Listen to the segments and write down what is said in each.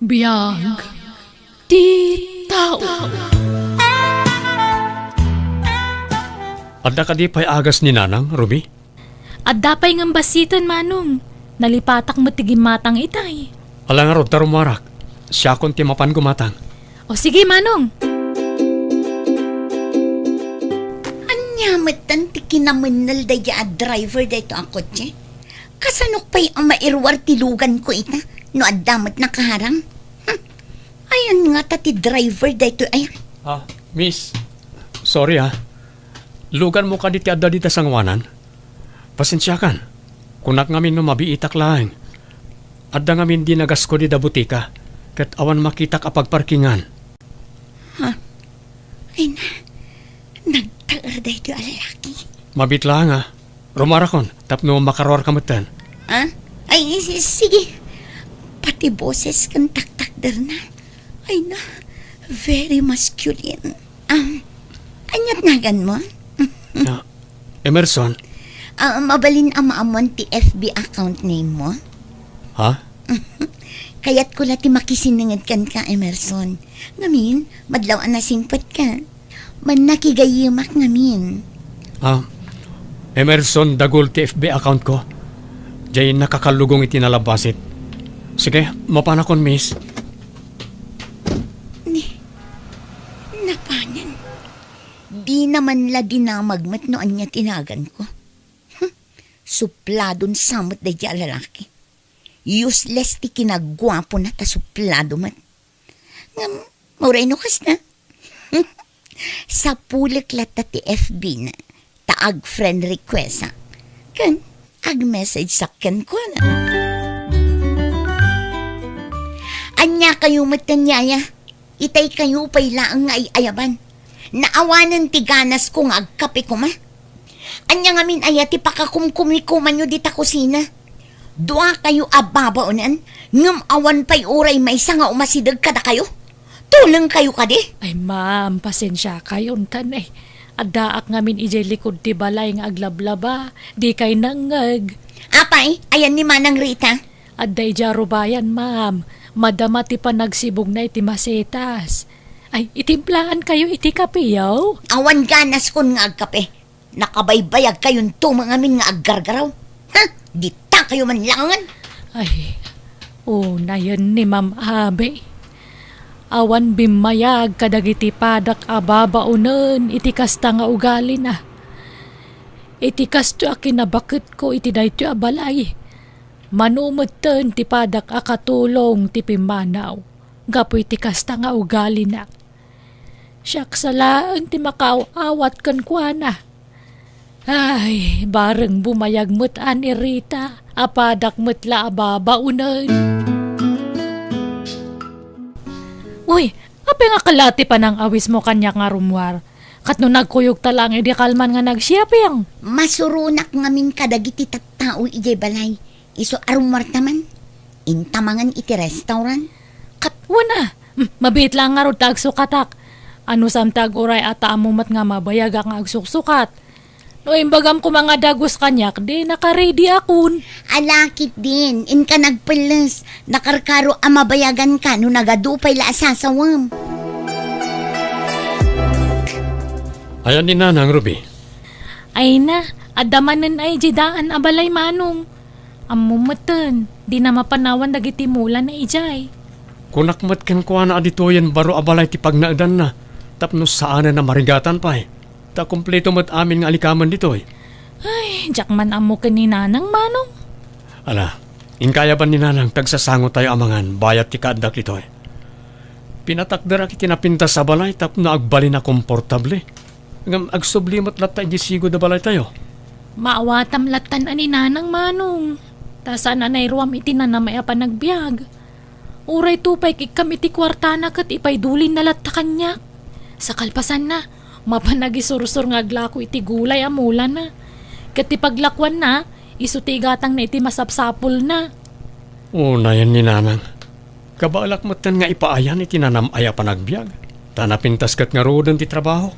Biyag ti tao. Adda ka di pa'y agas ni Nanang, Ruby? At dapay ng basitan, Manong. Nalipatak mo tigimatang itay. Ala nga rod tarumarak. Siya kon ti mapan gumatang. O sige, Manong. Anyamat ti kinamanal daya driver dito ang kotse. Kasanok pa'y ang mairwar tilugan ko ita no adamat nakaharang. Ayan nga ti driver dito ay. Miss. Sorry Lugan mo ka di ti adda dita sangwanan. Pasensya kan. Kunak ngamin no mabiitak laeng. Adda ngamin di nagas ko di da butika. Kat awan makita ka pagparkingan. Ay na. Nagtaar dito ang lalaki. Mabit lang Rumarakon. Tapno makarwar kamutan. Ay sige. Pati boses kang taktakder na. Ay na. Very masculine. Anyat nagan mo? Emerson. Mabalin ang maamon ti FB account name mo? Ha? Kaya't ko lati makisinangad kan ka, Emerson. Ngamin, madlaw na singpat ka. Man nakigayimak ngamin. Emerson Dagul ti FB account ko. Diyan nakakalugong itinalabasit. Sige, mapanakon, miss. Napanan. Di naman la dinamagmat no anya tinagan ko. Supladon samot da di lalaki. Useless ti kinagwapo na ta suplado man. Moreno kas na. Sa pulik lata ti FB na. Taag friend request Kan, ag message sakyan ko na. Anya kayo matanyaya. Itay kayo pa'y laang nga ayaban. Naawanan ti ganas ko nga agkape ko ma. Anya nga min ayati pakakumkumikuman nyo dita kusina. Dua kayo ababaonan, ngam awan pa'y uray may isa nga umasidag kada kayo. Tulang kayo kadi. Ay, ma'am, pasensya kayo untan eh. Adaak ngamin ijay likod ti balay nga aglablaba. Di kay nangag. Apay, ayan ni Manang Rita. Aday jaro bayan, ma'am. Madama ti panagsibog na iti masetas. Ay, itimplahan kayo iti kapiyaw. Awan ganas kon nga agkape. Nakabaybayag kayon tumangamin nga aggargaraw. Dita kayo man langan. Ay, na yan ni Ma'am Abe. Awan bimayag kadagiti padak ababaunen iti kasta nga ugali na. Iti kasto akinabakit ko iti dayto abalay. Manumeten ti padak akatulong ti pimanaw. Gapo iti kasta nga ugali na. Siyak salaan ti makaawat kan kuana. Ay, bareng bumayag mo't ani Rita, apadak mo't la ababaunan. Uy, ape nga kalati pa ng awis mo kanya nga rumwar. Kat no nagkuyog talang edi kalman nga nagsiyaping. Masurunak ngamin kadagiti tattao ijay balay. Iso arumwar taman. Intamangan iti restaurant. Kat wana, mabit lang nga ro tagsukatak. Ano samtag uray ata amumat nga mabayag ang agsuksukat. No imbagam ko mga dagos kanyak, di naka-ready akon. Alakit din, in ka nagpalas. Nakarkaro amabayagan ka no nagadupay la asasawam. Ayan ni Nanang, Ruby. Ay na, adamanan ay jidaan abalay manong. Amumatan, di na mapanawan dagiti mula na ijay. Kunakmat ken kuha na aditoyen baro abalay ti pagnaadan na. Tapno saan na marigatan pa Ta kumpleto mat amin nga alikaman dito Ay, jakman amo ka ni Nanang manong. Ala, inkaya ba ni Nanang tagsasango tayo amangan bayat ti kaadak dito Pinatakdara kiti napintas sa balay tapno agbali na komportable. Ngam agsublimat latta ijisigo da balay tayo. Maawatam latan ani Nanang manong. Tasan anay ruam iti na namay pa nagbiag. Uray tupay kikam iti kwartana kat ipay dulin na latta kanya. Sa kalpasan na, mapanagisursur nga aglako iti gulay amula na. Kat ipaglakwan na, isutigatang na iti masapsapul na. Na yan ni Nanang. Kabalak mo nga ipaayan iti nanamaya pa nagbiag. Tanapintas kat nga rodan ti trabaho.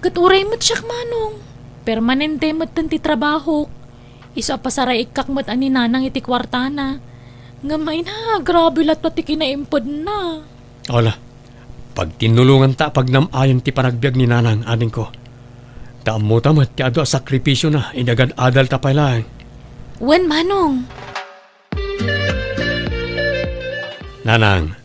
Kat uray mo't siyak manong. Permanente mo't ti trabaho. Iso pasaray ikak mo't ani Nanang iti kwartana. Ngamay na, grabe lat pati kinaimpod na. Ola, pag tinulungan ta pag namayon ti panagbiag ni nanang aning ko. Taamo tamat ti ado a sakripisyo na inagad adal ta pa lang. Wen manong? Nanang,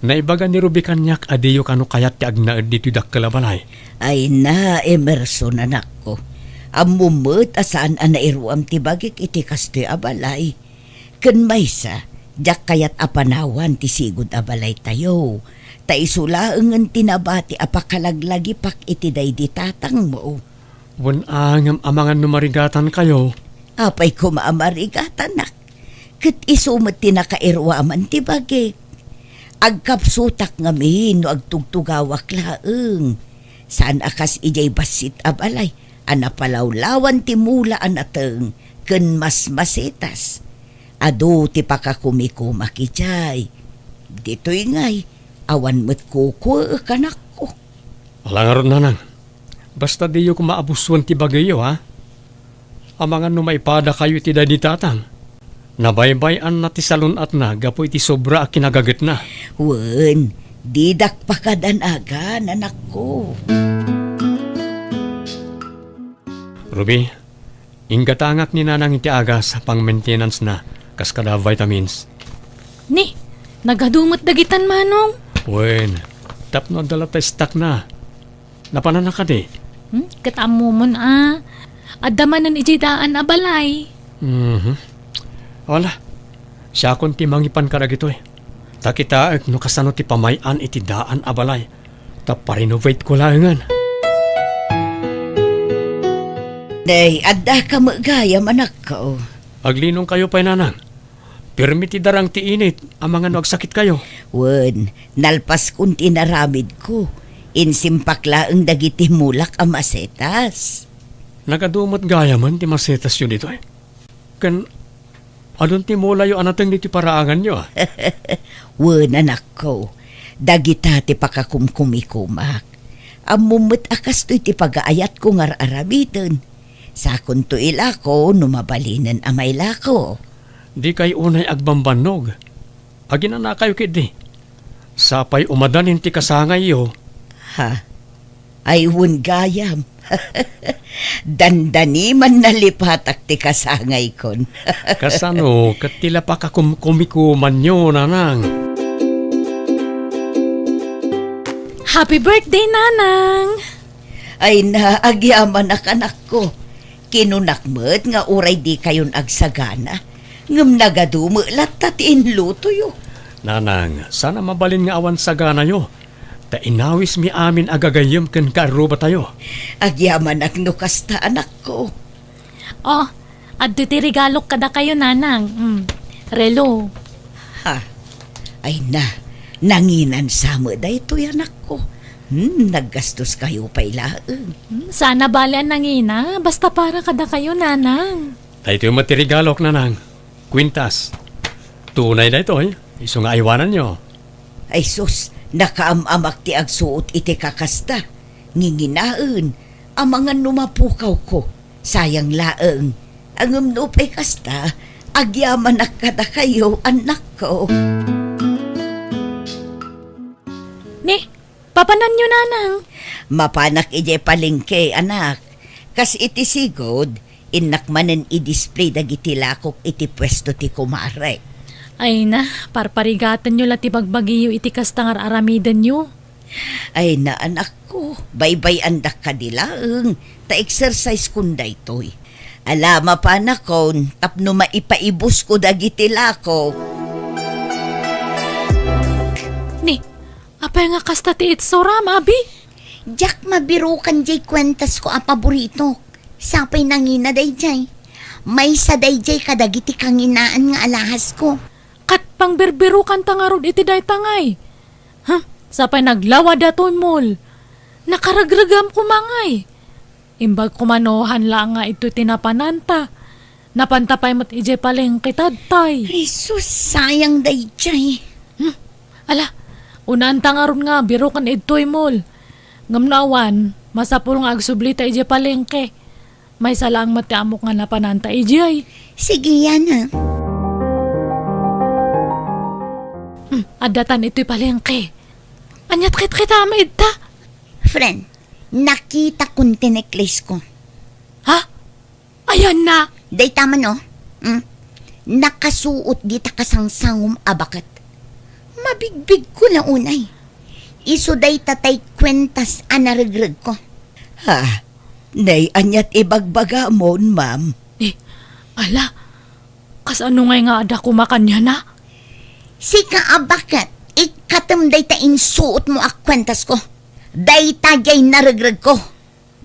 naibaga ni Ruby kanyak adiyo kano kayat ti agnaed dito dakkalabalay. Ay na, Emerson anak ko. Amumot asaan anairuam ti bagik iti kastoy abalay. Ken maysa, jak kayat apanawan ti sigud abalay tayo. Ta isulaengen tinabati apakalaglagi pak iti daydi tatang mo. Wan angam amangan numarigatan kayo. Apay ko maamarigatan nak. Ket isumet ti nakairwaman ti bagik. Agkapsutak ngamin no agtugtugawak laeng. Saan akas ijay basit abalay. Anapalawlawan ti mula anateng ken mas masitas. Ado ti pakakumikumak ijay. Dito'y ngay, awan mo't kuko kanak ko. Alangaron nanang. Basta diyo ko maabusuan ti bagayo ha. Amangan no maipada kayo ti dadi tatang. Nabaybayan na ti salon at na gapo iti sobra a kinagagat na. Wen, didak pakadanagan anak ko. Ruby, inggatangak ni nanang iti agas pang maintenance na kas kada vitamins. Ni, nagadumot dagitan manong. Wen, tapno dala ta stock na. Napanana ka di. Katamo mo na. Adamanan ijidaan abalay. Wala, siya akong timangipan ka na gito eh. Takita no kasano ti pamayan iti daan abalay. Taparenovate ko langan. Day, adda ka magayam anak ko. Aglinong kayo pa nanang. Pirmi ti darang ti init, ang mga nagsakit kayo. Wen, nalpas kun tinaramid ko. Insimpak laeng dagiti mulak ang masetas. Nagadumot gaya man ti masetas yun dito eh. Kan, adon ti mula yung anateng diti paraangan nyo ah. Wen anak ko, dagita ti pakakumkumikumak. Amumot akas to'y ti pagaayat ko ngar aramiton. Sakon to ilako, numabalinan amay lako. Di kay unay agbambanog. Agina na kayo kidi. Sapay umadanin ti kasangay yo. Ha? Ay wun gayam. Dandani man nalipatak ti kasangay kon. Kasano, katila pa kakumkumikuman nyo nanang. Happy birthday, nanang! Ay naagyaman anak ko. Kinunakmet nga uray di kayon agsagana. Ngem nagadumo latta ti inluto yo. Nanang, sana mabalin nga awan sa gana yo. Ta inawis mi amin agagayem ken karuba tayo. Agyaman no kasta anak ko. Oh, adto ti regalok kada kayo, nanang. Relo. Ha? Ay nanginan sama daytoy anak ko. Naggastos kayo pa ilaeng. Sana balian nangina, basta para kada kayo, nanang. Dahito yung matirigalok nanang. Quintas. Tunay na ito eh. Iso nga aywanan nyo. Ay sus, nakaamamak ti agsuot iti kakasta. Nginginaan, amangan numapukaw ko. Sayang laeng. Ang umnupay kasta, agyaman kada kayo, anak ko. Ni, papanan nyo, nanang. Mapanak ije palengke, anak. Kas iti sigod, inakmanen i-display dagiti lakok iti pwesto ti kumare. Ay na, parparigatan nyo lati bagbagiyo iti kastangar aramidan nyo. Ay na anak ko, baybay andak ka dilaeng, ta-exercise kunday toy. Alama pa anak ko, tapno maipaibus ko dagiti lakok. Ni, apay nga kasta ti itsoram, abi? Jack, mabirukan jay kwentas ko a paborito. Sapay nangina day jay. May sa day jay kadagiti kanginaan nga alahas ko. Kat pang berberukan tangarod iti day tangay. Sapay naglawa datoy mol. Nakaragragam kumangay. Imbag kumanohan lang nga ito tinapananta. Napantapay mo't ije paleng kitadtay. Jesus, sayang day jay. Ala, unan tangaron nga birukan ito'y mol. Ngamnawan, masapul nga agsublita ije palengke. May salang matiamok nga napananta ije ay. Sige yan ha. Adatan ito'y palengke. Anyat kita maid ta. Friend, nakita kong tineklis ko. Ha? Ayan na. Day tama no? Nakasuot di ta kasangsangom abakat. Mabigbig ko na unay. Iso day tatay kwentas anarigreg ko. Ha? Nay, anyat ibagbaga mon, ma'am. Ala, kasano ngay nga ada kumakanya na? Si kaabakat, ikatam day ta insuot mo ak kwentas ko. Day tagay narigreg ko.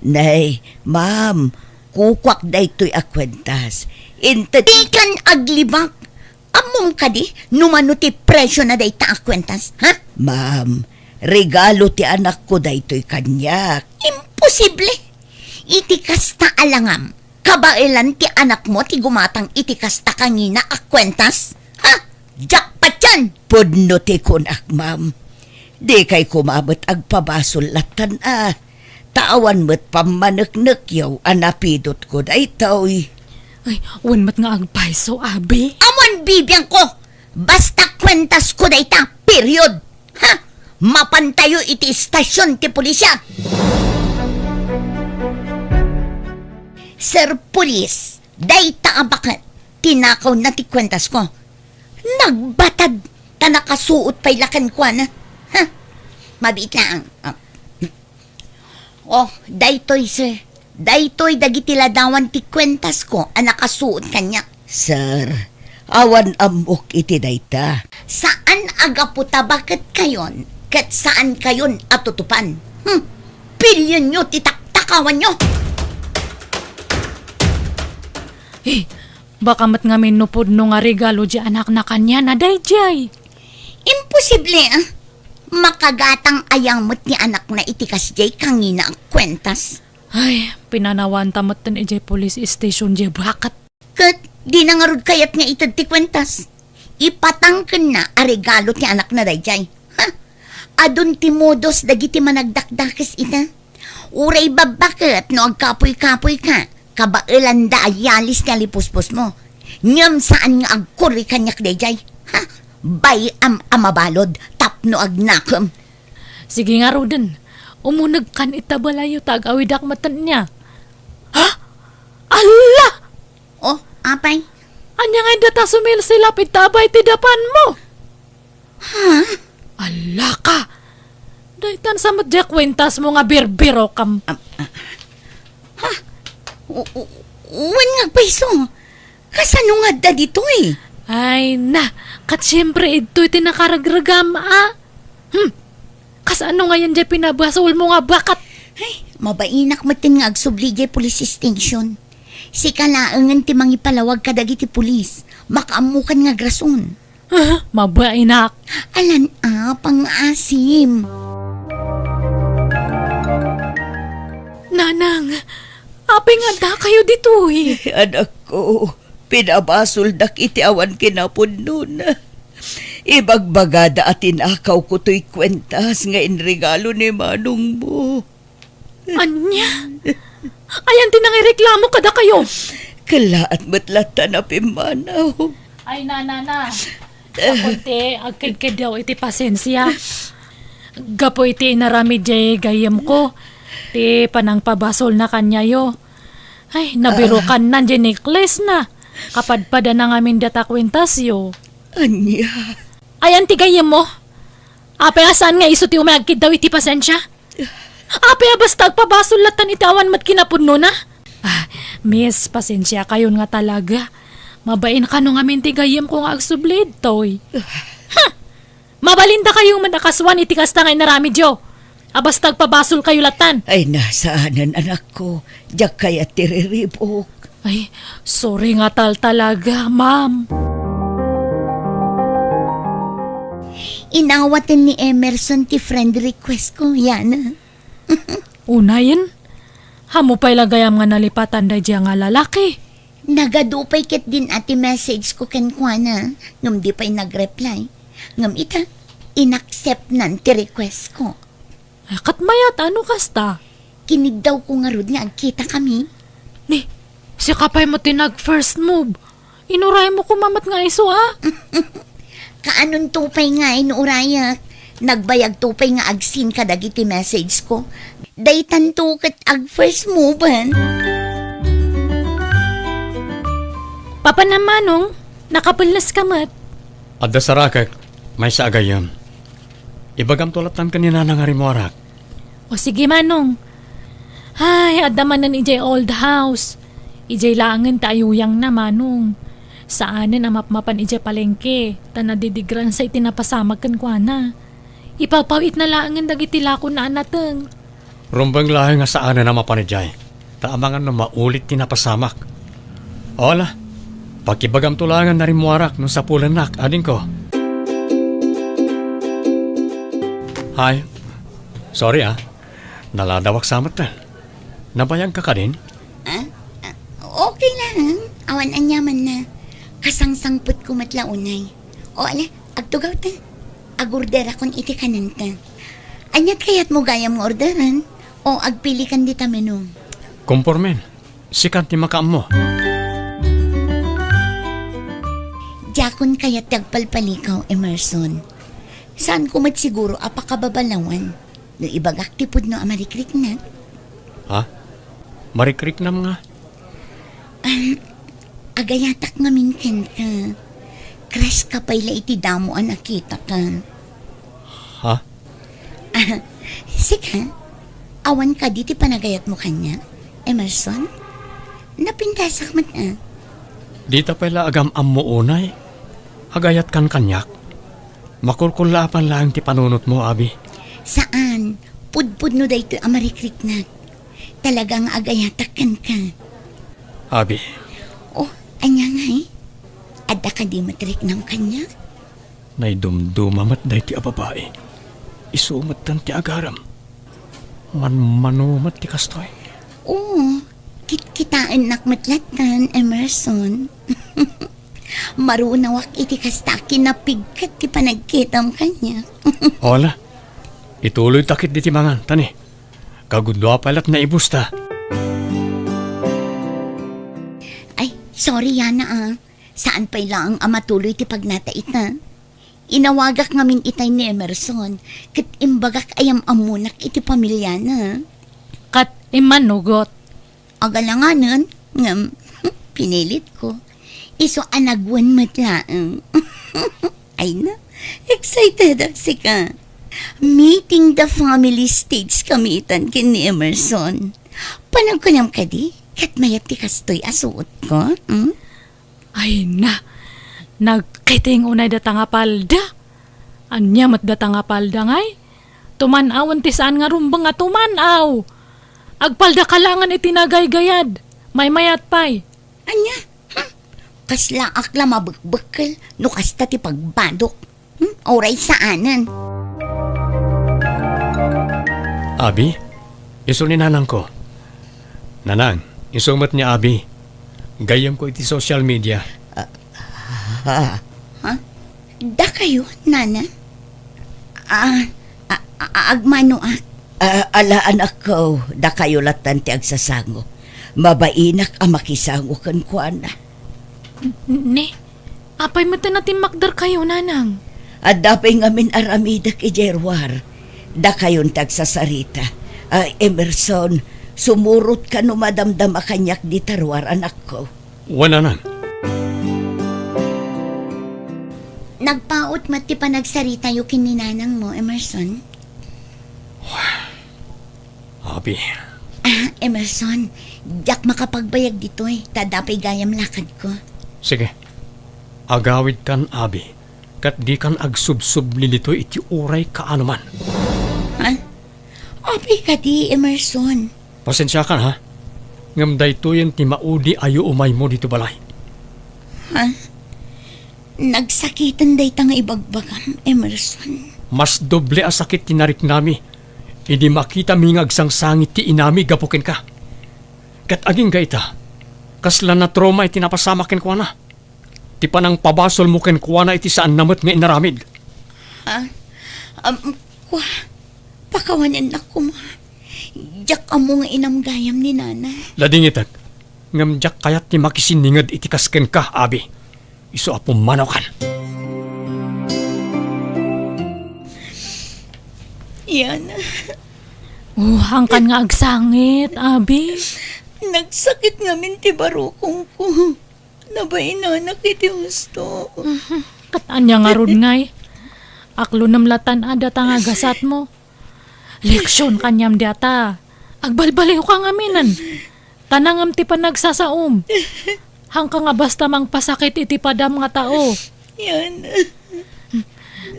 Nay, ma'am, kukwak day to'y akwentas. Di kan aglibak. Amom ka di, numano ti presyo na day ta ak kwentas, ha? Ma'am, regalo ti anak ko day to'y kanyak. Imposible. Itikas ta alangam. Kabailan ti anak mo ti gumatang itikas ta kangina ak kwentas? Ha? Jackpot yan! Pudno ti kunak, ma'am. Di kay kumabot agpabasol latan Tawan mo't pamanaknak yaw anapidot ko day to'y. Ay, unmat nga ang paiso, abi. Amon bibiyang ko! Basta kwentas ko day ta, period! Ha? Mapantayo iti istasyon ti pulisya! Sir Police, day ta abakat, tinakaw na ti kwentas ko. Nagbatad, ta nakasuot pa'y lakan ko na. Ha? Mabit lang. Oh, daytoy sir. Daytoy dagiti ladawan ti kwentas ko, nakasuot kanya. Sir, awan amok iti dayta. Saan agaputa bakit kayon? Kat saan kayon atutupan? Pilyon nyo, titaktakawan nyo. Baka mat nga minupod no nga regalo di anak na kanya na dayjay. Imposible makagatang ayang mo't ni anak na itikas jay kangina ang kwentas. Ay, pinanawan tamot tan ejay police station jay bakat. Kat di nangarod kayat nga itad ti kwentas. Ipatangken na a regalo ti anak na dayjay. Ha? Adun ti modos dagiti managdakdakes ita. Uray babakit no agkapoy-kapoy ka. Kabailan da ayalis nga lipuspos mo. Ngam saan nga agkuri kanyak dayjay. Ha? Bay amabalod tapno agnakam. Sige nga Roden, umunag kan itabalayo tag-awidak matan niya. Ha? Ala! Oh, apay? Anya nga data sumil sila pitabay ti dapan mo. Ha? Ala ka! Daytan sa madya kwentas mo nga birbiro kam. Uwan nga paiso. Kasano nga da dito eh? Ay na, kat siyempre ito'y tinakaragragam Kasano nga yan dyan pinabasol mo nga bakat? Ay, mabainak matin nga agsubli jay police station. Si kalaangan ti mangipalawag kadagi ti pulis. Makaamukan nga grason. Mabainak. Alan pang-asim. Nanang, aping anda kayo dito eh. Anak ko, pinabasol dak iti awan kinapod nun. Ibagbagada at tinakaw ko to'y kwentas nga inregalo ni manong mo. Anya? Ayan tinangireklamo kada kayo. Kalaat matlata na pimanaw. Ay na. Kapunti, agkid daw iti pasensya. Gapo iti inarami jay gayam ko. Ti panang pabasol na kanyayo. Ay, nabirukan nan jay necklace na. Kapadpada na ngamin data kwentasyo. Anya? Ayan ti gayam mo. Ape asan nga iso ti umagkid daw iti pasensya? Ape basta agpabasol latan itawan mat kinapudno na? Miss, pasensya kayon nga talaga. Mabain ka nung amin ti gayam ko nga agsublid, toy. Mabalinda kayong madakaswan iti kasta nga inarami, Diyo. Basta agpabasol kayo latan. Ay, nasaanan anak ko. Diyak kaya tiriribok. Ay, sorry nga talaga, ma'am. Inawatin ni Emerson ti friend request ko, yan. Unayin, hamo pa'y lagayam nga nalipatan da diya nga lalaki. Nagadupay ket din ati message ko ken kuana. Ngam di pa'y nagreply. Ngam ita, inaccept nan ti request ko. Ay, katmayat, ano kasta? Kinig daw ko nga rod nga agkita kami. Ni, si kapay mo tinag first move. Inuray mo kumamat nga iso, ha? Kaanon tupay nga inurayak. Nagbayag tupay nga agsin ka dagiti message ko. Daytan tukat ag first mover. Papa na Manong, nakapulas ka mat. Adda sarakak, may sa agayam. Ibagam tulatan kanina ng harimuarak. O sige Manong. Ay, adamanan ijay old house. Ijay langan taayuyang na Manong. Saanin ang mapmapan ijay palengke. Tanadidigran sa itinapasamag kan kwa na. Ipapawit na langan dagiti lako na anateng. Rumbang lahi nga saan na mapanidjay. Taamangan na maulit tinapasamak. Ola, pakibagam tulangan na rin muarak nung sa pulanak, ading ko. Hi. Sorry naladawak samat tan. Nabayag ka din? Okay lang. Awan anyaman na. Kasangsangput ko matlaunay. O ala, agtugaw ta. Agorder akong iti kanan ta. Anyat kayat mo gaya mo orderan? O agpili kan di ta menu? Kompormen. Sikat ni makaam mo. Jakon kayat tagpalpalikaw, Emerson. Saan ko siguro apakababalawan? No ibag aktipod no amarikrik na? Ha? Marikrik na mga. Agayatak nga minken ka. Crush ka pa'y iti damo ang nakita ka. Ha? Sika, awan ka diti panagayat mo kanya, Emerson? Napintasak man Dita pala agam ammo unay. Agayat kan kanyak. Makulkulapan lang ti panunot mo, Abi. Saan? Pudpud no da ito amarikrik na. Talagang agayatak kan ka. Abi, Oh, anya nga Adda ka di matrik ng kanya? nay dumdumamat day ti ababae. Isumat tan ti agaram. Manumat ti kastoy. Oo, kitkitaan nakmatlatan, Emerson. Marunawak iti kastaki na pigkat ti panagkitam kanya. Ola, ituloy takit di ti mangan, tani. Kagudwa palat na ibusta. Ay, sorry Yana Saan pa'y lang ang matuloy ti pagnata ita? Inawagak ngamin itay ni Emerson. Kat imbagak ayam amunak iti pamilya na. Kat imanugot. Agalanganan, ngam, pinilit ko. Iso anagwan matlaang. Ay na, excited si ka. Meeting the family stage kamitan kin ni Emerson. Panagkunam ka di, kat mayat ti kastoy asuot ko. Ay na, nagkiting unay datang palda. Anya mat datang palda ngay. Tumanawan ti saan nga rumbang nga tumanaw. Agpalda kalangan itinagay-gayad. May mayat pay. Anya, kasla akla mabukbukal, no kasta ti pagbandok. Oray saanan. Abi, iso ni nanang ko. Nanang, isumat ni Abi. Gayam ko iti social media. Ha? Da kayo, nana? Agmano Ala anak ko, da kayo latan ti agsasango. Mabainak ang makisango kan kuana. Ni, apay mata natin makdar kayo, nanang. At dapay ngamin aramidak ijerwar. Da kayon tagsasarita. Emerson, sumurot ka no madamdam kanyak di tarwar anak ko. Wananan. Nagpaot mati pa nagsarita yung kininanang mo, Emerson? Abi, Emerson, yak makapagbayag dito Tadapay gayam lakad ko. sige. Agawid kan, Abi. Kat di kan agsubsub nilito iti uray kaanuman. Apay ka di, Emerson. Pasensya kan, ha? Ngam daytoyen ti maudi ayo umay mo dito balay. Nagsakitan day tanga ibagbagam, Emerson. Mas doble a sakit tinarik nami. Idi makita mingag sang sangit ti inami gapukin ka. Kat aging gaita. Kasla na trauma iti napasamakin ko na. Ti panang pabasol mo ken kuana iti saan namot nga inaramid. Pakawanan na ko ma. Diyak amo nga inamgayam ni nana. Lading itak. Ngam jak kayat ti makisiningad iti kasken ka, Abi. Iso apo manaw kan. Yan. Hangkan nga agsangit, abi. Nagsakit nga minti barukong ko. Nabay na nakiti gusto. Katanya nga ron ngay. Aklo namlatan ada nga gasat mo. Leksyon kanyam diata. Agbalbaliw ka nga minan. Tanangam ti pa nagsasaom. Hangka nga basta mang pasakit iti padam nga tao. Yan.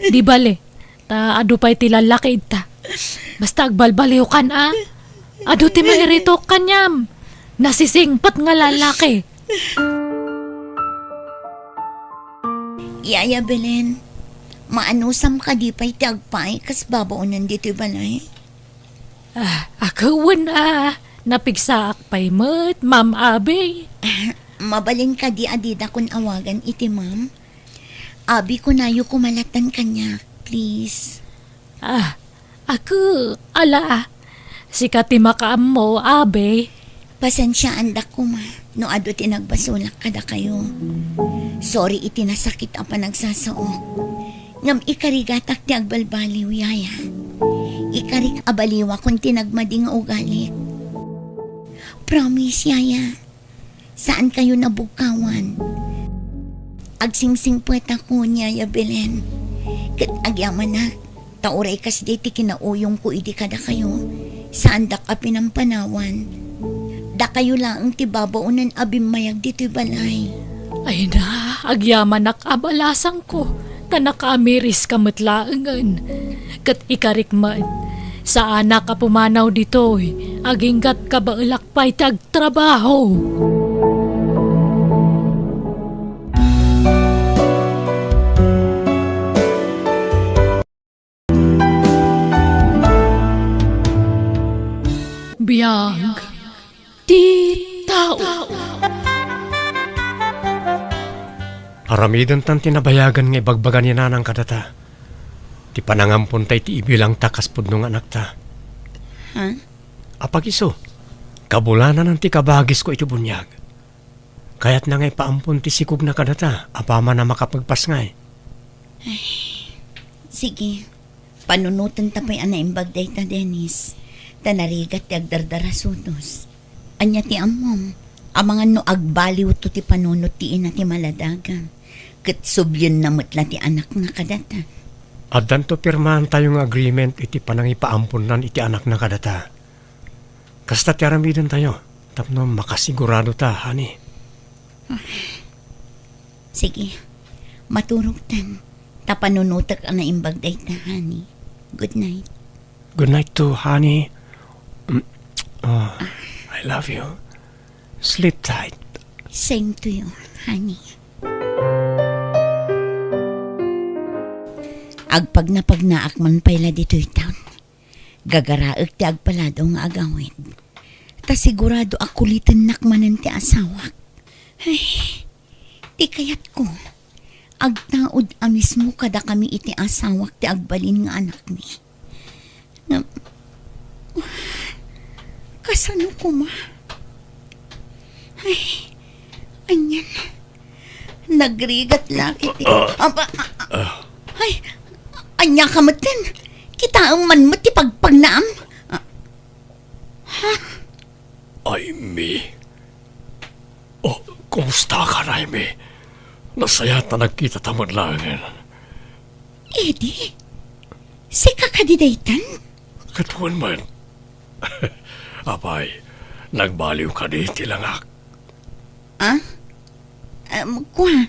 Di bale, ta adu pa'y ti lalaki ita. Basta agbalbaliw kan Adu ti mairitok kanyam. Nasisingpat nga lalaki. Yaya Belen, maanusam ka di pa'y tiagpay kas babaunan dito balay. Akawan napigsaak pa'y mat, Ma'am Abi. Mabalin ka di adida kun awagan iti ma'am. Abi ko nayo kumalatan kanya, please. Ako, sikati makaam mo, Abi. Pasensyaan da ko ma, no ado tinagbasulak kada kayo. Sorry itinasakit ang panagsasaok. Ngam ikarigatak ti agbalbaliw, yaya. Ikarik abaliwa kung tinagmading ugalit. Promise, yaya. Saan kayo nabukawan? Agsingsing puwet ako niya, ya Belen. Kat agyaman na, tauray kas diti kinauyong ko idi kada kayo. Saan da ka pinampanawan? Da kayo lang tibabaunan abim-mayag dito'y balay. Ay na, agyaman abalasan ko. Tanakamiris kamatlaangan. Kat ikarikman, sa anak ka pumanaw dito'y, aginggat ka ba ilakpay tagtrabaho. Biyag di tao. Aramidan tan tinabayagan nga ibagbagan ni nanang kadata. Ti panangampon tay ti ibilang takas pudno nga anak ta. Ha? Apagiso, kabulanan ang ti kabagis ko iti bunyag. Kaya't na ngay paampon ti sikog na kadata, apama na makapagpasngay. Sige, panunutan tapay anaimbag day ta, Dennis. Tanarigat ti agdardara sudos. Anya ti amom, amangan no agbaliw to ti panunot ti ina ti maladagan. Kat subyon na mutla ti anak na kadata. Addan to pirmahan tayong agreement iti panangipaampon iti anak na kadata. Kasta ti aramidan tayo, tapno makasigurado ta, hani. Sige, maturog tan. Tapanunutak ang naimbag day ta, honey. Good night. Good night too, honey. I love you. Sleep tight. Same to you, honey. Agpag na pagnaak man payla dito'y taon. Gagaraag ti agpalado nga agawid. Ta sigurado akulitin nakmanan ti asawak. Ay, ti kayat ko. Agtaod mismo kada kami iti asawak ti agbalin nga anak mi. Kasano ko ma? Ay, anyan. Nagrigat laki ti. Ay, anya ka matin. Kita ang man mo ti pagpagnaam. Ay, Mi. Oh, kumusta ka, Raimi? Nasaya ta nagkita tamad langin. Eddie, si kakadidaytan? Katuan man. Apay, nagbaliw ka di tilangak. Kuha.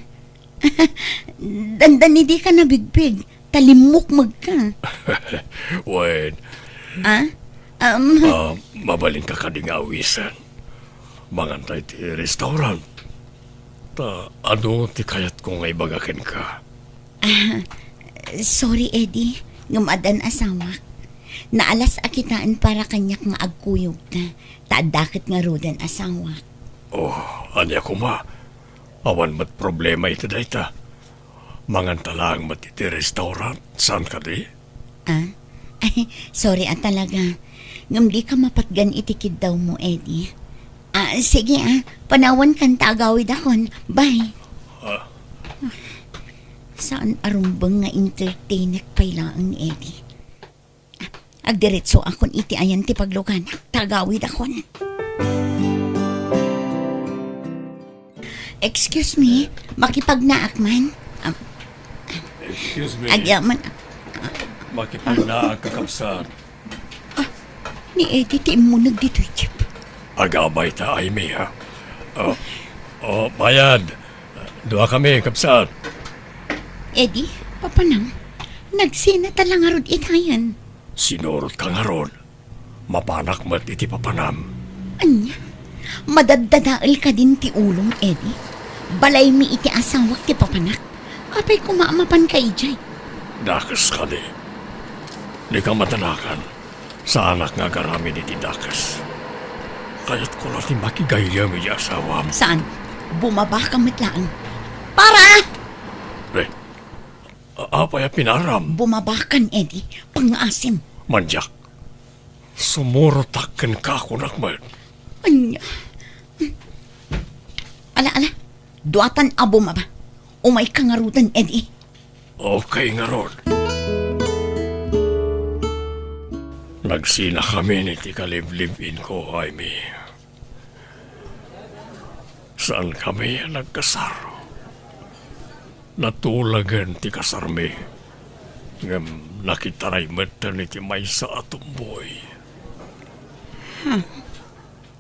Dandan hindi ka nabigbig. Talimok magka. Wait, mabalin ka kading awisan. Mangantay ti restaurant. Ta, ano ti kayat ko nga ibagakin ka? Sorry, Eddie. Ngumadan asawak. Naalas akitaan para kanyak nga agkuyog ta. Taadakit nga rudan asawak. Oh, anya ko ma. Awan mat problema ito da ita. Mangantalang matiti restaurant. Saan ka di? Ay, sorry talaga. Ngam di ka mapatgan itikid daw mo, Eddie. Sige panawan kan tagawid akon. Bye. Saan arumbang nga entertainek pailaan ni Eddie? Agdiretso akon iti ayan ti paglugan. Tagawid akon. Excuse me, makipagnaak man. Excuse me. Agyaman. Makipagnaak kakabsat. Ni Eddie, ti mo nagdito, Chip. Agabay ta, Amy, ha? Bayad. Dua kami, kapsat. Eddie, papanang. Nagsina talang arod itayan. Sinurot ka nga ron. Mapanak mat iti papanam. Anya, madadadaal ka din ti ulong, Eddie. Balay mi iti asawak ti papanak. Apay kumaamapan ka ijay. Dakas ka di. Di ka matanakan. Sa anak nga garami iti dakas. Kaya't ko natin makigaya mi di asawam. Saan? Bumaba ka matlaan. Para! Apay pinaram. Bumabakan, Eddie. Pangasim. Manjak. Sumurotakken ka kunak man. Anya. Ala. Duatan abo maba. Umay kangarutan, Eddie. Okay nga ron. Nagsina kami ni ti kaliblibin ko, Jaime. Saan kami nagkasar? Natulagan ti kasarmi. Ngam nakitaray mata ni ti may sa atumboy.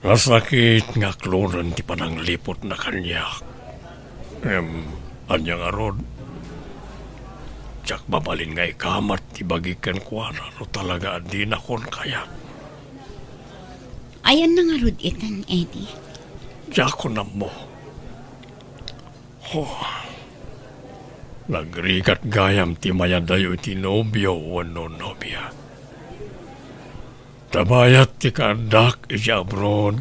Nasakit nga klonan ti pananglipot na kanya. Anya nga ron. Tsak babalin nga ikamat ti bagikan ko no talaga di na kon kaya. Ayan na nga rod itan, Eddie. Tsak ko na mo. Nagrikat gayam ti mayadayo ti nobyo wano nobya. Tabayat ti kandak iti abron.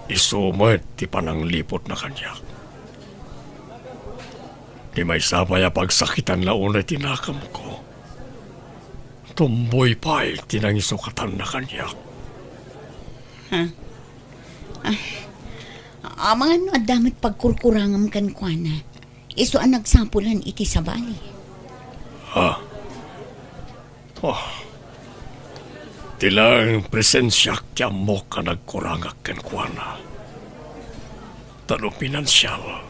Isumet ti pananglipot na kanya. Di may sabaya pagsakitan launa tinakam ko. Tumboy pa'y tinangisukatan na kanya. Mga ano adamit pagkurkurangam kan kwa na. Iso ang nagsampulan iti sa bali. Tilang presensyak kya mo ka nagkurangak ken kwa na. Talo pinansyal.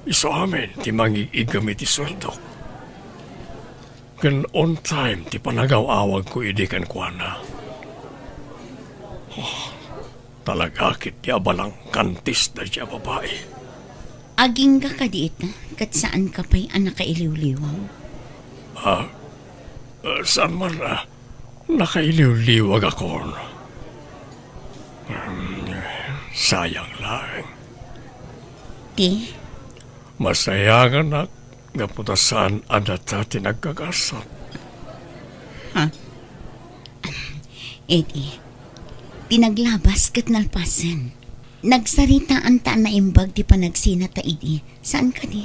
Iso amin ti mangigigam iti sweldo. Ken on time ti panagaw-awag ko idikan kwa na. Talagakit ti abalang kantis na siya babae. Aging ka kadiit na, kat saan ka pa'y anak kailiw-liwaw? Saan man nakailiw-liwag ako. Sayang lang. Ti? Masayangan na naputasan adata tinagkagasat. Eddie, pinaglabas kat nalpasan. Nagsaritaan ta na imbag di panagsinat ta idi. Saan ka di?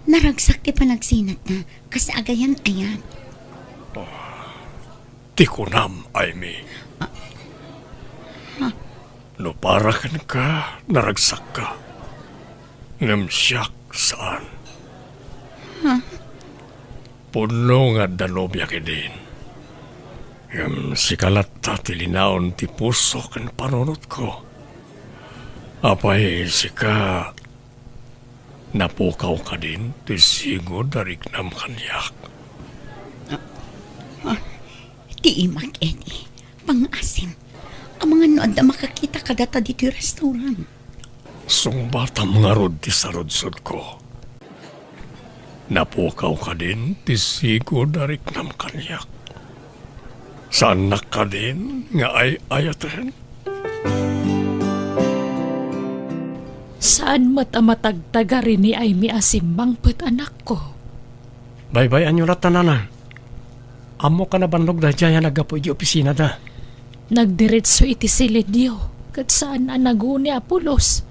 Naragsak di panagsinat na kasi agayan ayan. Di ko nam, Aimee. No para ka, naragsak ka. Namsyak saan? Puno nga danobya ka din. Sikalat ta tilinaon ti puso kan panunot ko. Apay, sika, napukaw ka din, ti sigod darig nam kanyak. Ti imak, Eddie. Pangasim. Ang mga nood na makakita ka data dito yung restaurant. Sungbata mga rod ti sarodsod ko. Napukaw ka din, ti sigod darig nam kanyak. Saan ka din, nga ay ayaten? Saan matamatagtaga rin ni Aimee Asimbang put anak ko? Bye-bye, anyo ratanana. Amo ka na bandog da dyan nagapo di opisina da. Nagdiretso iti silidyo, kat saan anaguni Apulos.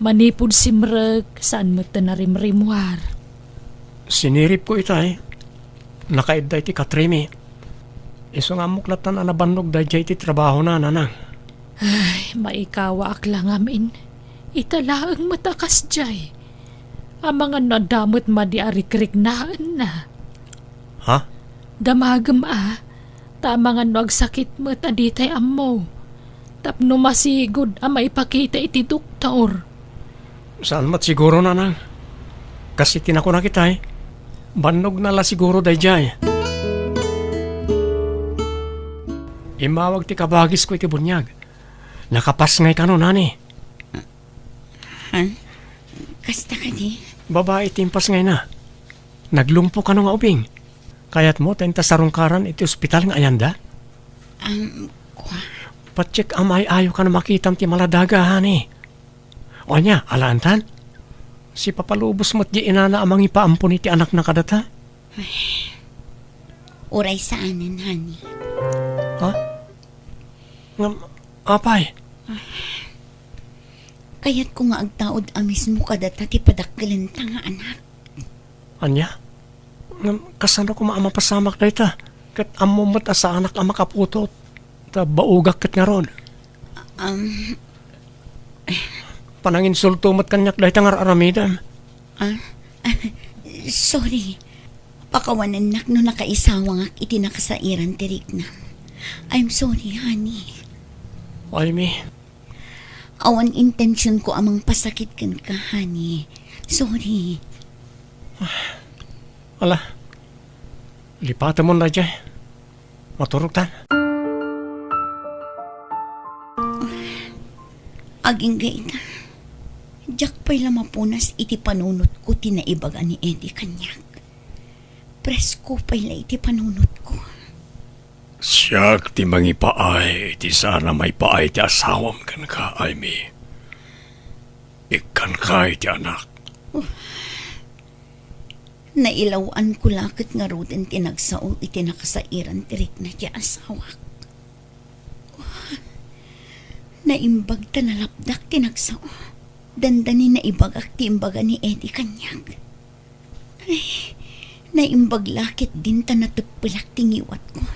Manipod simrag, saan mo tanarimrimuar. Sinirip ko itay. Nakaidda iti katrimi. Iso nga muklatan na bandog da dyan iti trabaho na, nanang. Ay, maikawa ak lang amin. Italaang matakas jay. Ang mga nadamot madiarikrik naan na. Ha? Damagam Tama nga no agsakit mo at aditay amo. Tapno masigod ang maipakita iti doktor. Saan mat siguro nanang? Kasi tinako na kita eh. Bannog na la siguro dayjay. Imawag ti kabagis ko iti bunyag. Nakapas ngay ka no, nani. Ha? Kasta ka di? Babae timpas ngay na. Naglumpo ka no nga ubing. Kayat mo, tenta sarungkaran iti ospital nga ayanda. Kwa? Patsik amay ayo ka na makitam ti maladaga, hani. O niya, alantan? Si papalubos mo't di inana amang ipaampun iti anak na kadata. Uray saanan, honey. Ha? Apay? Kaya't ko nga agtaod amis mo kadata ti padakkelenta nga anak. Anya? Kasano ko maamapasamak na ita? Kat amumat asa anak ang makaputot. Ta baugak kat nga ron. Panangin sulto mat kanyak na ita nga aramidan. Sorry. Pakawanan nak no nakaisawang ak iti nakasairan tirik na. I'm sorry, honey. Ay, mi. Awan intention ko amang pasakit kan ka, honey. Sorry. Ala. Lipatan mo na dyan. Maturog tan. Aging gaita. Diyak pa'y lamapunas iti panunot ko tinaibaga ni Eddie kanyak. Presko pa'y la iti panunot ko. Siyak ti mangipaay ti sana may paay ti asawam kan ka, ay mi. Ikan ka iti anak. Nailawan ko lakit nga ruten tinagsao iti nakasairan tirik na ti asawak. Naimbag ta nalapdak tinagsao. Dandanin na ibagak ti imbaga ni Eddie kanyak. Ay, naimbag lakit din ta natagpilak tingiwat ko.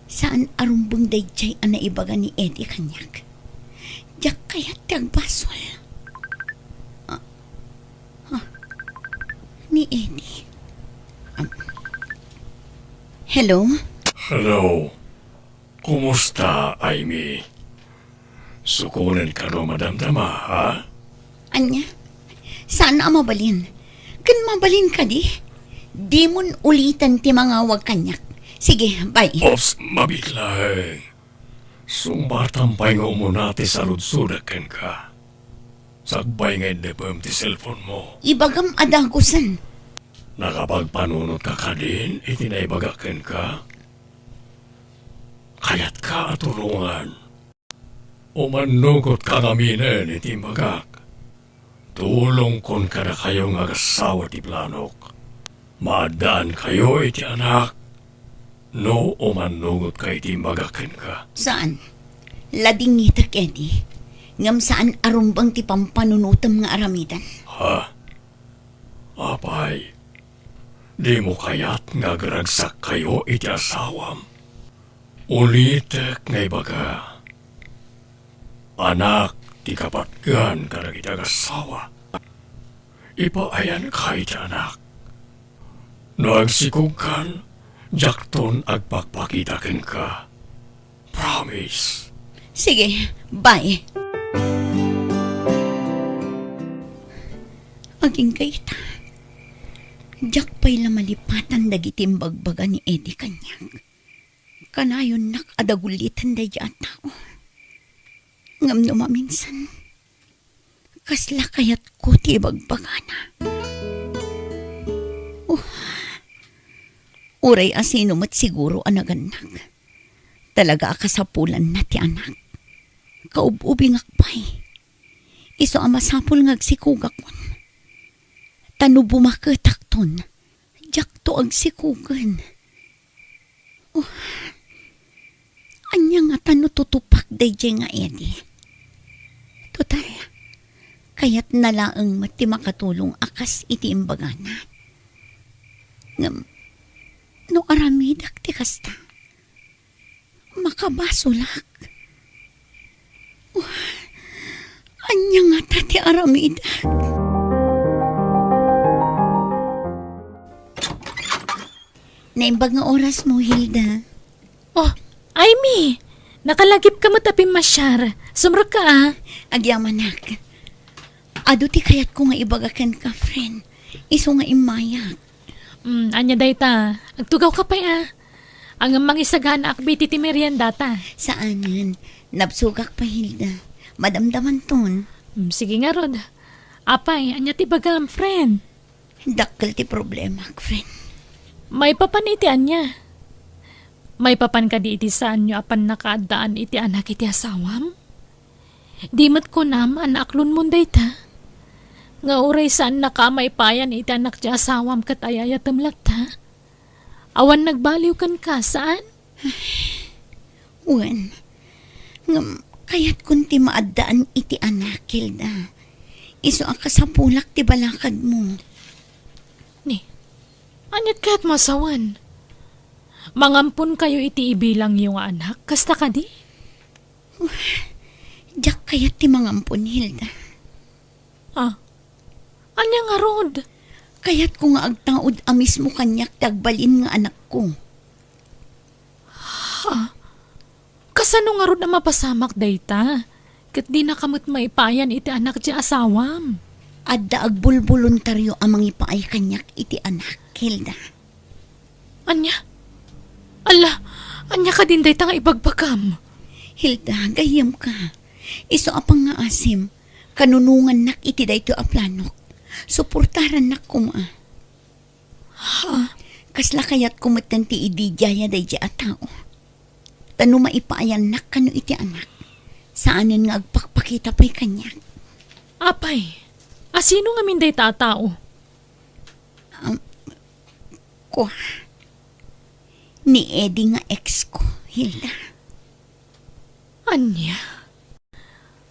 Saan arumbang dayjay ang naibaga ni Eddie kanyak. Diyak kaya tagbasol. Ni Eddie. Hello? Hello. Kumusta, Amy? Sukunan ka no madamdama, ha? Anya? Saan ang mabalin? Kan mabalin ka di? Di mon ulitan ti mga wag kanyak. Sige, bye. Ops, mabitlaeng. Sumbartampay nga umunati sa ludsudakan ka. Sagbay nga indepam ti cellphone mo. Ibagam adagusan. Nakapagpanunot ka ka din, itinaibagakan ka. Kaya't ka atulungan. Umanugot ka kaminen itimbagak. Tulong kon ka na kayong agasawa ti planok. Maadaan kayo iti anak. No, umanugot ka itimbagakan ka. Saan? Lading ngitak, Eddie. Ngam saan arumbang ti pampanunutam nga aramidan? Ha? Apay, di mo kaya't ngagragsak kayo iti asawam. Ulitek nga ibaga. Anak, ti kapatgan ka na iti agasawa. Ipaayan ka iti anak. No agsikugkan, jakton agpakpakitakin ka. Promise. Sige, bye. Aging kaita. Diyak pa'y lamalipatan dagitim bagbaga ni Eddie kanyak. Kanayon nak adagulitan day at tao. Ngam no maminsan. Kasla kayat ko ti bagbagana. Uray asino mat siguro anaganak. Talaga akasapulan na ti anak. Kaububing akpay. Iso amasapul ngagsikugak mon. Tano bumaketak ton. Jak to agsikugan. Anya nga tano tutupak dayjay nga Eddie. Total, kayat nalaang mati makatulong akas iti imbagana. Ngam, no aramidak ti kasta. Makabasulak. Anya nga tati aramidak. Naimbag nga oras mo, Hilda. Oh, Aimee! Nakalagip ka mo tapi masyar. Sumra ka ah. Agyamanak. Ado ti kayat ko nga ibagakan ka, friend. Iso nga imayak. Anya dayta. Agtugaw ka pa ah. Ang mangisagana akbiti ti merienda ta. Saanan? Napsugak pa, Hilda. Madamdaman ton. Sige nga Rod. Apay, anya ti bagal friend. Dakkel ti problema, friend. May papan iti anya. May papan ka di iti saan nyo apan nakaadaan iti anak iti asawam? Di mat ko naman aklon mo dayta. Nga uray saan nakamay payan iti anak ti asawam kat ayayatam lata. Awan nagbaliw kan ka saan? Wan. Ngam, kayat kunti maadaan iti anak, Hilda. Iso ang kasapulak ti balakad mo. Ni, anyat ka't masawan? Mangampun kayo iti ibilang yung anak, kasta ka di? Diyak kayat ti mangampun, Hilda. Ah, anya nga Rod? Kayat ko nga agtaod amis mo kanyak tagbalin nga anak ko. Kasano nga Rod na mapasamak dayta? Kat di nakamot maipayan iti anak ti asawam. Adda agbulboluntaryo amang ipaay kanyak iti anak, Hilda. Anya? Ala, anya ka din dayta nga ibagbagam. Hilda, gayam ka. Iso apang nga asim. Kanunungan nak iti dayto a planok. Suportaran nak kuma. Kasla kayat kumatan ti idijaya dayja a tao. Tano maipaayan nak kano iti anak. Saanan nga agpakpakita pa'y kanyak. Apay, asino nga min dayta a tao? Ko. Ni Eddie nga ex ko, Hilda. Anya?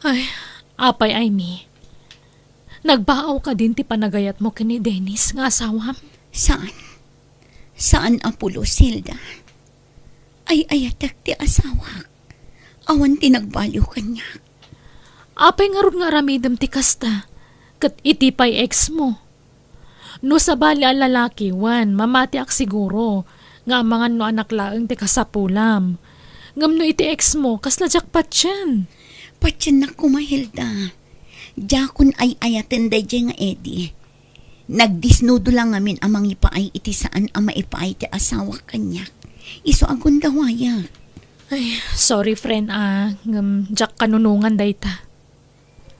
Ay, apay Aimee. Nagbaaw ka din ti panagayat mo kini Dennis nga asawam? Saan? Saan Apulos, Hilda? Ay ayatak ti asawak. Awan ti nagbaliw kanyak. Apay nga ron nga ramidam ti kasta. Kat iti pay ex mo. No sa bali a lalaki, wan, mamati ak siguro. Nga mga no anak laeng ti kasapulam. Ngam no iti ex mo, kasla jakpat yan. Patyan na kumahilda. Jakon ay ayaten day nga Eddie. Nagdisnudo lang amin amang ipaay iti saan ama ipaay ti asawa kanyak. Iso agon dawaya. Ay, sorry friend ngam jak kanunungan dayta.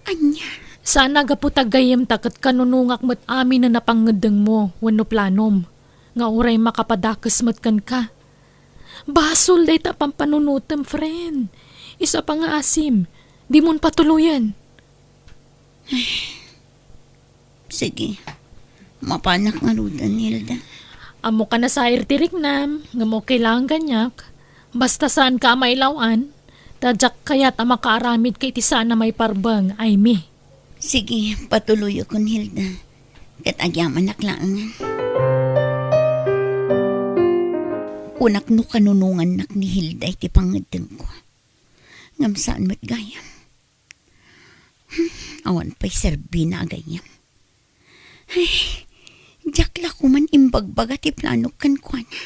Anya? Sana gaputag gayem takat kanunungak met amin na napangedeng mo, wano planom. Nga uray makapadakes met kan ka. Basol day ta pampanunutem, friend. Isa pa nga asim. Di mon patuluyan. Sige. Mapanak nga rudan, Hilda. Amo ka na sa irtirik nam. Nga mo kailangan ganyak. Basta saan ka mailawan. Tadyak kayat ang makaaramid kay ti sana may parbang, Aimee. Sige, patuloy akong Hilda. Kat agyaman naklangan. Kunak no kanunungan nak ni Hilda iti pangedeng ko. Ngam saan mat gayam. Awan pa'y serbi na agayam. Ay, jakla ko man imbagbaga ti planok kan kwa na.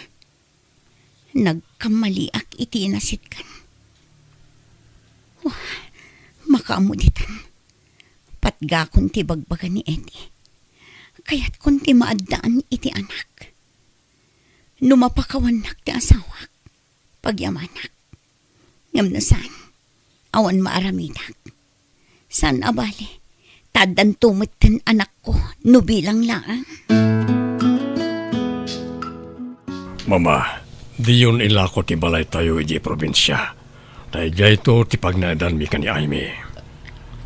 Nagkamaliak iti inasit kan. Oh, makaamuditan. Patgakon ti bagbaga ni Eddie. Kaya't kun ti maadaan iti anak. Numapakawanak ti asawak. Pagyamanak. Ngam na saan? Awan maaramidak. San abali? Tadan tumiten anak ko. Nubilang lang. Mama, di yun ilako ti balay tayo iji probinsya. Dahil ito ti pagnaidan mi ka ni Aimee.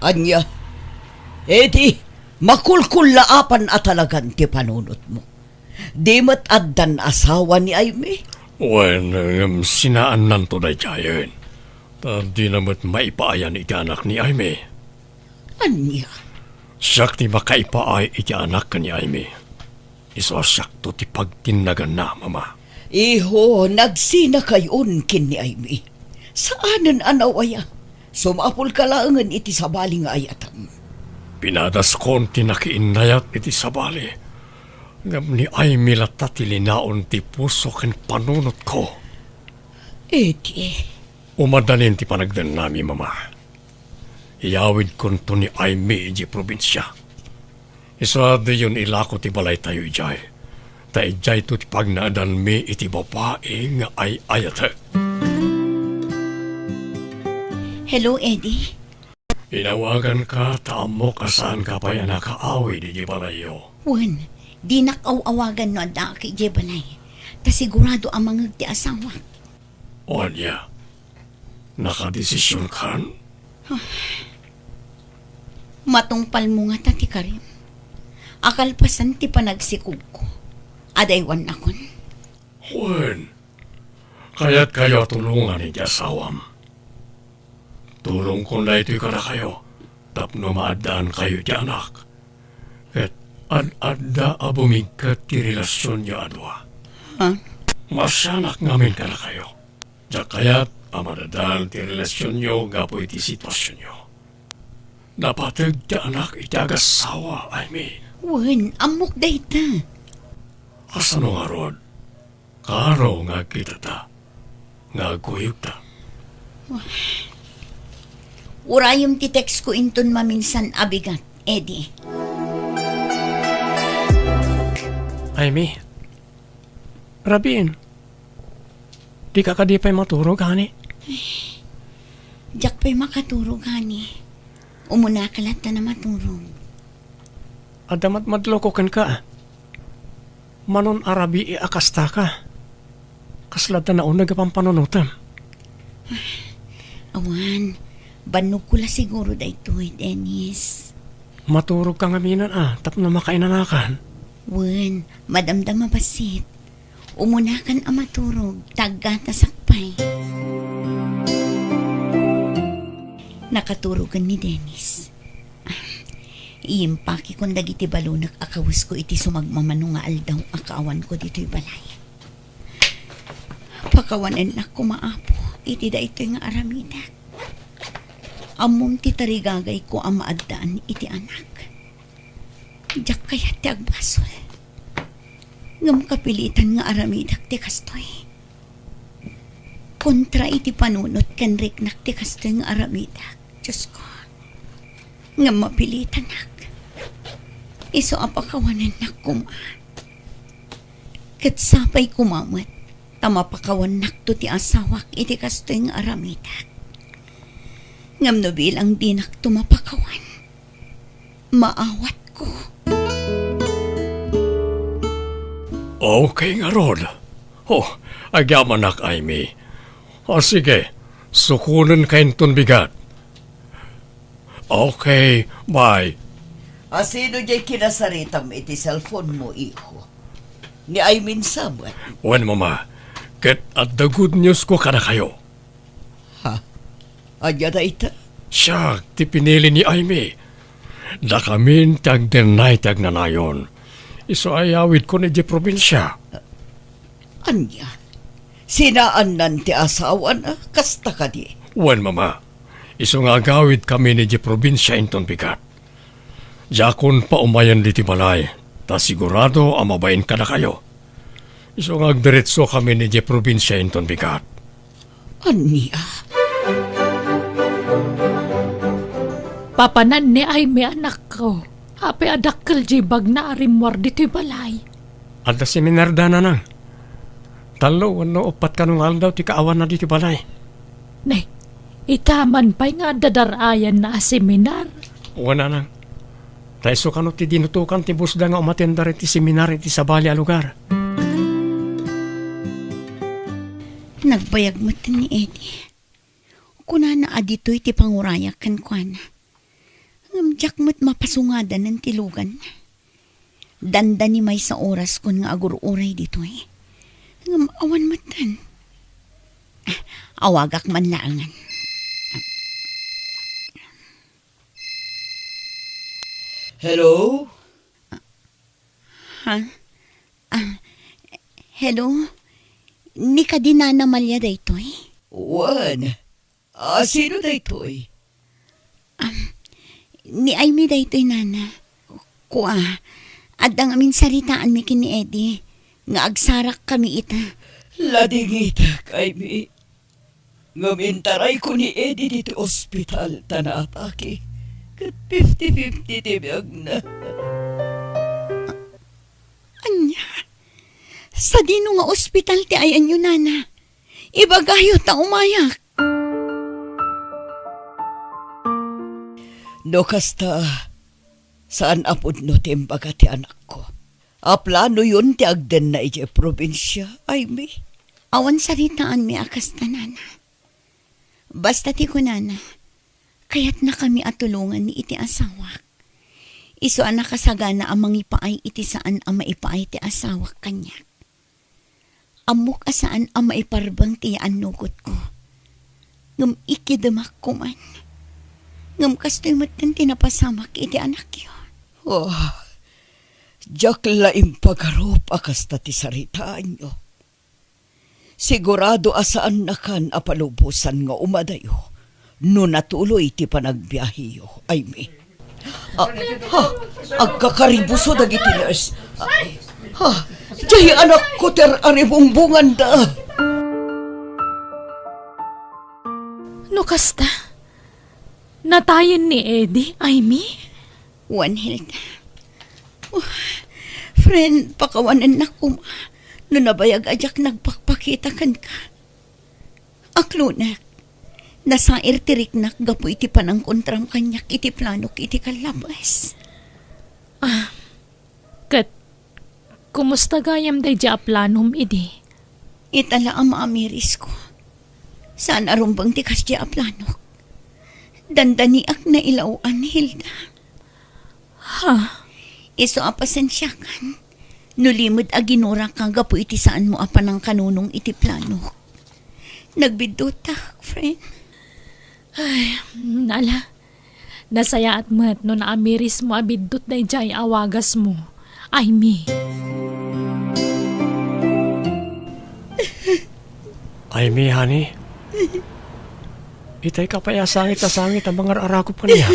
Anya, Eddie, makulkulaapan at talagan ti panunot mo. Di mat addan asawa ni Aimee. Wen, sinaan nanto day jayen. Di namat maipaayan iti anak ni Aimee. Anya, Siyak ti makaipaay iti anak ka ni Aimee. Iso siyak to ti pagtinagan na, Mama. iho, nagsina kayon kin ni Aimee. Saanan anawaya? Sumapol ka laangan iti sabali nga ayatam. Pinadas kon ti nakiinayat iti sabali. Ngam ni Aimee lata ti linaon ti puso ken panunot ko. Eddie, Umadanin ti panagdan nami, mama. Iyawid kon to ni Aimee iji probinsya. Isada yun ilako ti balay tayo ijay. Ta ijay to ti pagnaadan mi iti babae nga ay ayat. Hello, Eddie. Inawagan ka, taamo ka saan ka pa yan nakaawi di balayo. Wan, di nakaw-awagan no ada kay Jebalay. Ta sigurado ang mga ti asawa. O niya, nakadesisyon kan? Matungpal mo nga tati Karim. Akalpasan ti panagsikog ko. Adaywan akon. Juan, kaya't kayo tulungan ni asawam. Tulong ko na ito'y kada kayo. Tapno maadaan kayo di anak. At ad-adda abumigkat ti relasyon niyo adwa. Ha? Masanak ngamin kada kayo. Diyak kaya't amadadaan ti relasyon niyo gapoy ti sitwasyon niyo. Napatag ti anak iti agasawa, Aimee. Wan, amok dayta. Kasano nga rod? Karo nga kita ta. Nga guyog ta. Urayom ti text ko inton maminsan abigat, Eddie. Aimee, Rabin, di ka kadipay maturog, hani? Diyak pa'y makaturog, hani. Umuna ka lang na maturog. Adamat madlokokan ka. Manon arabi akasta ka. Kaslada na unag pang panunutan. Awan, banog ko la siguro dayto, Dennis. Maturog ka ngaminan tapno makainanakan. Wan, madamdam mabasit. Umuna kan ang maturog, taggata sakpay. Nakaturogan ni Dennis. Iimpaki kong dagiti balunak akawas ko iti sumagmamano nga aldaw akaawan ko dito'y balay. Pakawanan na kumaapo iti da ito'y nga aramidak. Amom ti tarigagay ko ang maadaan iti anak. Diyak kaya ti agbasol. Ngam kapilitan nga aramidak ti kastoy. Kontra iti panunot kan riknak ti kastoy nga aramidak. Diyos ko. Ngam mapilitan nak. Iso apakawanan na kumaan. Kat sapay kumamot, tamapakawan nakto ti asawak iti kastoy nga aramidak. Ngam no bilang di nakto mapakawan. Maawat ko. Okay nga rod. Agyaman nak, Aimee. Sige, sukunan kain ton bigat. Okay, bye. sino jay kinasaritam iti cellphone mo, iho? Ni Aymin Samuel. Wen, mama, ket at the good news ko kada kayo. Anya na ita? Siya, ti pinili ni Aimee. Da kamin tag denay tag nanayon. Iso ayawid ko ni di probinsya. Anya? Sinaan nan ti asawa na? Kasta ka di? Wen, mama, iso nga agawid kami ni di probinsya inton bigat. Jakon pa umayan di ti balay, ta sigurado amabain ka na kayo. Iso nga agdiretso kami ni di probinsya inton bigat. Anya? Papanan ni Aimee anak ko. Hape adakkel jibag na arimwar dito'y balay. Adda seminarda na nang. Talo, wano upat kanong aldaw ti kaawan na dito balay. Ne, itaman pa'y nga dadarayan na seminar. Wana nang. Taiso kano ti dinutukan ti busda nga umatenda rin ti seminar iti sa bali a lugar. Nagbayag mo ni Eddie. Kuna na adito'y ti pangurayakan ko na. Ngamjak mo't mapasungadan ng tilugan. Danda ni may sa oras kun nga agur-uray dito eh. Ngam awan matan. Awagak man laangan. Hello? Ha? Hello? Ni ka din na namalya dito eh. Wan. Sino na ito'y? Ni Aimee daytoy nana. Kuha. Adang amin saritaan mi kini Eddie. Nga agsarak kami ita. Ladingita, Aimee. Ngamintaray ko ni Eddie dito ospital tanatake. Kat 50-50 tibiyag na. Anya, sa dino nga ospital ti ayan yun, nana. Ibagayo ta umayak. No kasta, saan apod no timbaga ti anak ko? Plano yun ti agden na ije probinsya, ay mi. Awan saritaan mi akas ta, nana. Basta ti ko, nana, kaya't na kami atulungan ni iti asawak. Iso anak kasagana ang mangipaay iti saan ang maipaay ti asawak kanyak. Amok asaan ang maiparbang ti anukot ko. Ngam ikidamak ko man. Ngam kastoy matan tinapasamak iti anak yun. Oh, jak laim pagarup akas ta ti saritaan nyo. Sigurado asaan na kan apalubusan nga umadayo no natuloy ti panagbiyahiyo, ay mi. Agkakaribuso dagiti nurse. Jay anak ko ter aribumbungan da. No kasta? Natayin ni Eddie, ay mi? Juan Hilda. Oh, friend, pakawanan na ko. No nabayag ajak nagpakpakita kan ka. Aklunak. Nasair tirik nak gapu iti panang kontram kanyak iti planok iti kalabas. Kat, kumusta gayam day ja planom idi? Itala ang maamiris ko. Saan arumbang tikas di aplanok? Dandaniak na ilawan, Hilda. Iso apasensyakan. Nulimod aginura kang gapu iti saan mo apa ng kanunong iti planok. Nagbidutak, friend. Ay, nala. Nasaya at mat no naamiris mo abidot day jay awagas mo. Ay mi. Ay mi, honey. Itay ka pa sangit na sangit ang mga arakop ka niya.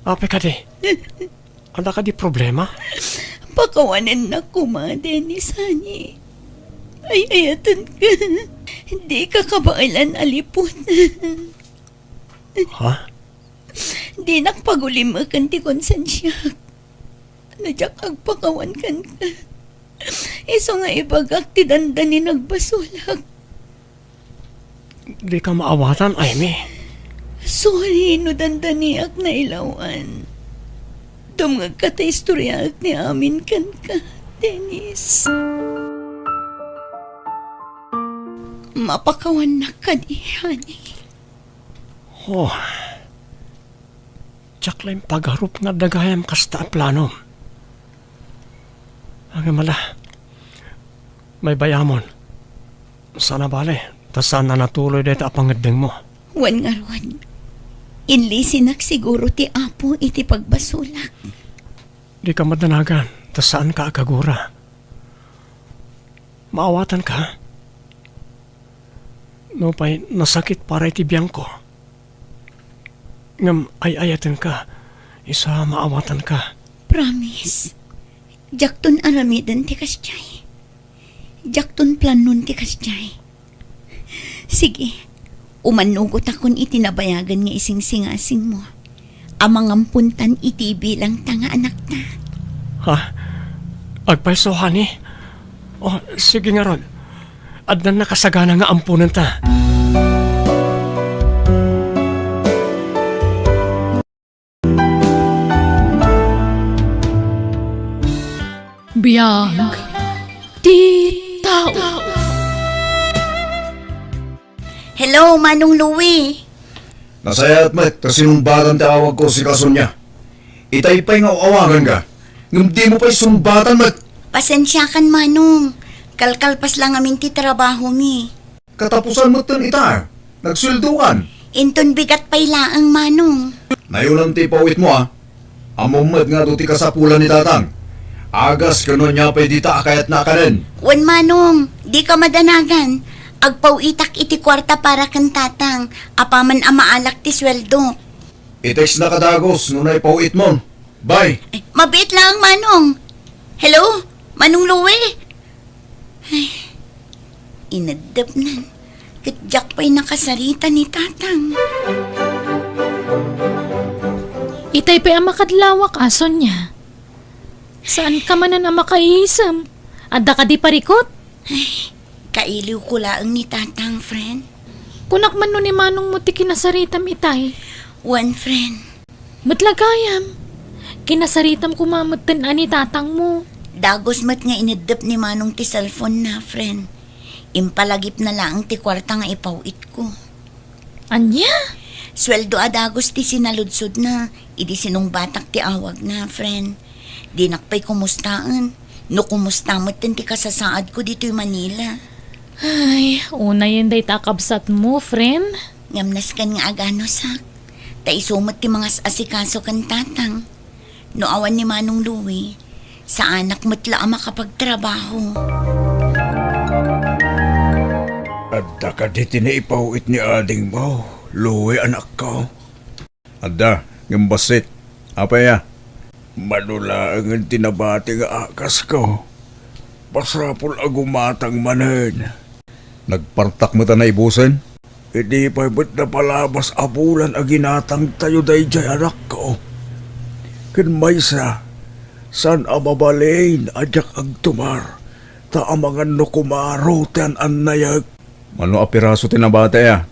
Ape ka di. Anda ka di problema? Pakawanan na kuma, Dennis, honey. Ay, ayatan ka. Hindi ka kabailan alipot. Ha? Di nakpagulimakan ti konsensya. Nadyak agpakawan kan ka. Iso nga ibagak ti dandani nagbasulak. Di ka maawatan, ay mi. Sorry no dandaniak na ilawan. Dumagag ka ta istoryaak ni amin kan ka, Dennis. Mapakawan na ka di, honey. Oh. Tsak lang pagharup nga dagayam kasta ang plano. Ang mala. May bayamon. Sana bale. Tas sana natuloy dito apangedeng mo. Wan nga ron. Inlisinak siguro ti apo iti pagbasulak. Di ka madanagan. Tas saan ka akagura? Maawatan ka? No pa'y nasakit para iti biyang ko. Ngam ay-ayatan ka. Isa maawatan ka. Promise. Jakton aramidan ti kasjay. Jakton planon ti kasjay. Sige, umanugot akon itinabayagan nga ising-singasing mo. Amang ampuntan iti bilang tanga anak na. Ha? Agpaiso, honey? Oh, sige nga ron. Adnan nakasagana nga ampunan ta. Biyag. Titaw. Hello, Manong Louie. Nasayat met, kasinumbatan ti awag ko si Kasunya. Itay pa'y nga awagan ka. Ngam di mo pa'y sumbatan met. Pasensya kan, Manong. Kalkalpas lang amin ti trabaho mi. Katapusan mo tan ita. Nagsuldukan. Inton bigat pa'y laang, Manong. Nayunan ti pawit mo Amumad nga do ti kasapulan ni tatang. Agas kanon niya pa'y dita akayat na kanin. Wan, Manong. Di ka madanagan. Agpawitak iti kwarta para kan tatang. Apaman amaalak ti sweldo. Itex na kadagos nunay pawit mo. Bye. Mabit lang, Manong. Hello? Manong Louie? Ay, inadap nan. Katjak pa'y nakasarita ni tatang. Itay pa ang makadlawak ason niya. Saan ka man na makaisam? Adda ka di parikot? Kailiw ko laang ni tatang, friend. Kunak man nun ni manong mo ti kinasaritam itay. One friend. Matlagayam. Kinasaritam kumamatan ani tatang mo. Dagos mat nga inidap ni manong ti cellphone na, friend. Impalagip na lang ti kwarta nga ipawit ko. Anya? Sweldo adagos ti sinaludsod na. Idi sinong batak ti awag na, friend. Di nakpay kumustaan. No kumusta mo't ti kasasaad ko dito'y Manila. Ay, una yan day takabsat mo, friend. Ngamnas kan nga agano sak. Taisumot ti mga asikaso kan tatang. No awan ni Manong Louie, sa anak mo't lang makapagtrabaho. Adda ka di tinaipawit ni ading mo. Luwi anak ko. Adda, ng basit. Apa ya? Manula ang tinabati nga akas ko. Pasapol agumatang manen. Nagpartak mo ta na ibusin? Hindi pa ba't na palabas abulan a ginatang tayo day jay anak ko. Kinmaysa, san amabalain ajak agtumar. Ta amangan no kumaro tan annayag. Mano apiraso tinabate ya?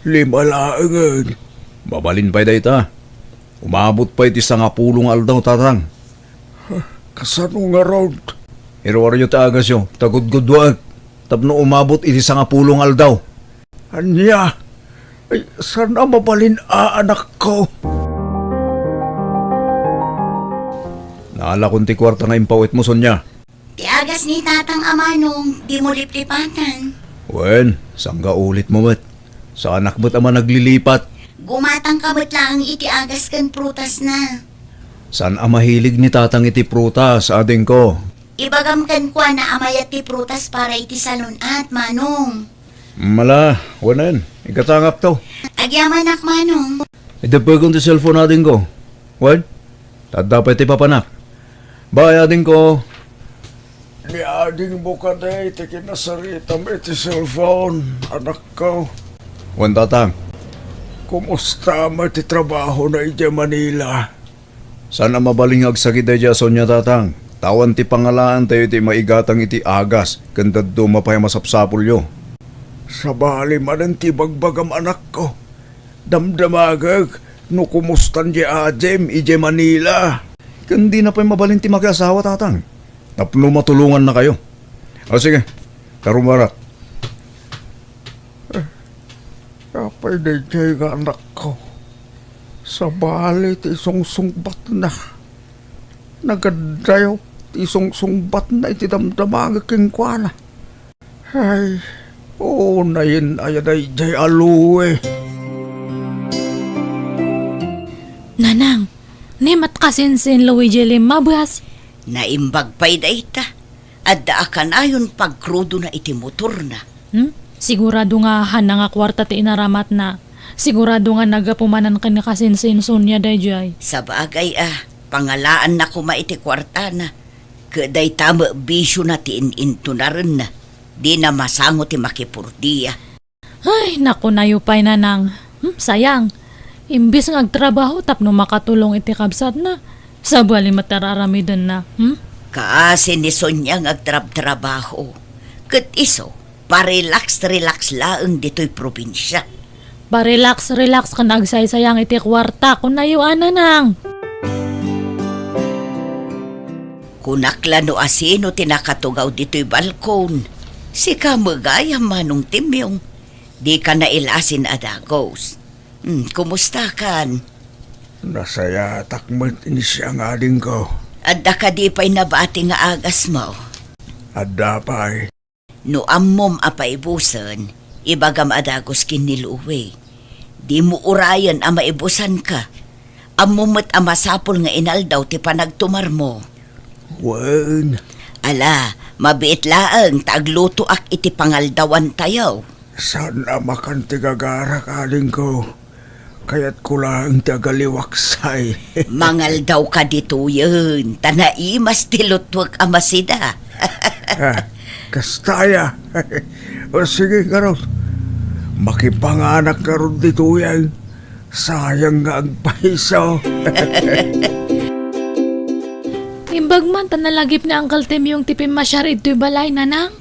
5 laangan. Babalin pa'y day ta. Umabot pa'y ti sa nga pulong aldaw tatang. Kasano nga road? Irwaryo ta agas yo, tagudgudwag. Tapno umabot iti sa nga pulong aldaw. Anya? Ay, sana mabalin anak ko. Naala kong ti kwarta nga impawit mo, Sonya. Tiagas ni tatang Amanong, di mo liplipatan. Wen, sangga ulit mo mat. Sa anak mo't ama naglilipat. Gumatang kamot lang itiagas kan prutas na. Saan ang mahilig ni tatang iti prutas, ading ko? Ibagam kan kwa na amayat ti prutas para iti salon at Manong. Mala, wanan. Ikatangap to. Agyaman ak Manong. Idapagong ti cellphone ading ko. Wen, tadapay ti papanak. Bye, ading ko. Ni ading mo ka na iti kinasarita mo iti cellphone, anak ko. Wen, tatang. Kumusta mo iti trabaho na iti Manila? Sana mabaling agsagid ay Sonya tatang. Tawan ti pangalaan tayo ti maigatang iti agas. Kandad dumapay masapsapul yo. Sa bali man ti bagbagam anak ko. Damdamagag no kumustan di ajem ije Manila. Kandi na pa'y mabalin ti mag-asawa tatang. Tapno matulungan na kayo. O sige, tarumarak. Kapay na nga anak ko. Sa bali ti sungsungbat na. Nagadayo ti sungsungbat na iti damdamaga king kwa na. Ay, oo na yun ayan ay jay aluwe. Nanang, nemat kasinsin Luigi Limabas. Naimbag pa'y da ita. Adda akan ayon pagkrudo na iti motor na. Sigurado nga han nga kwarta ti inaramat na. Sigurado nga nagapumanan ka ni kasinsin Sonya dayjay. Sa bagay pangalaan na kuma iti kwarta na. Kaday tama bisyo na ti ininto na rin na. Di na masango ti makipurdiya. Ay, naku nayupay nanang. Sayang. Imbis nga agtrabaho tapno makatulong iti kabsat na. Sa bali matararamidan na. Kaasi ni Sonya nga agtrab-trabaho. Kat iso, parelax laang dito'y probinsya. Relax ka nagsaysayang iti kwarta kung nayuan nanang. Kunakla no asino tinakatugaw dito'y balkon. Si kamagayam manong timyong. Di ka nailasin adagos. Kumusta kan? Nasaya takmat ini siya nga din ko. Adda ka di pa'y nabati nga agas mo. Adda pa'y. No ammom apay busan, ibagam adagos kiniluwi. Di mo urayan ang maibusan ka. Ammomot ang masapol nga inaldaw ti panagtumar mo. Wen. Ala, mabiit laang tagluto ak iti pangaldawan tayo. Sana makantigagara ka din ko. Kaya't ko lang tagaliwaksay. Mangaldaw ka dito yun. Tanaimas tilutwag amasida. Kastaya. O sige, Garos. Makipanganak ka ron dito yan. Sayang nga ang paiso. Imbag man tanalagip ni Uncle Tim yung tipim masyar ito'y balay, nanang.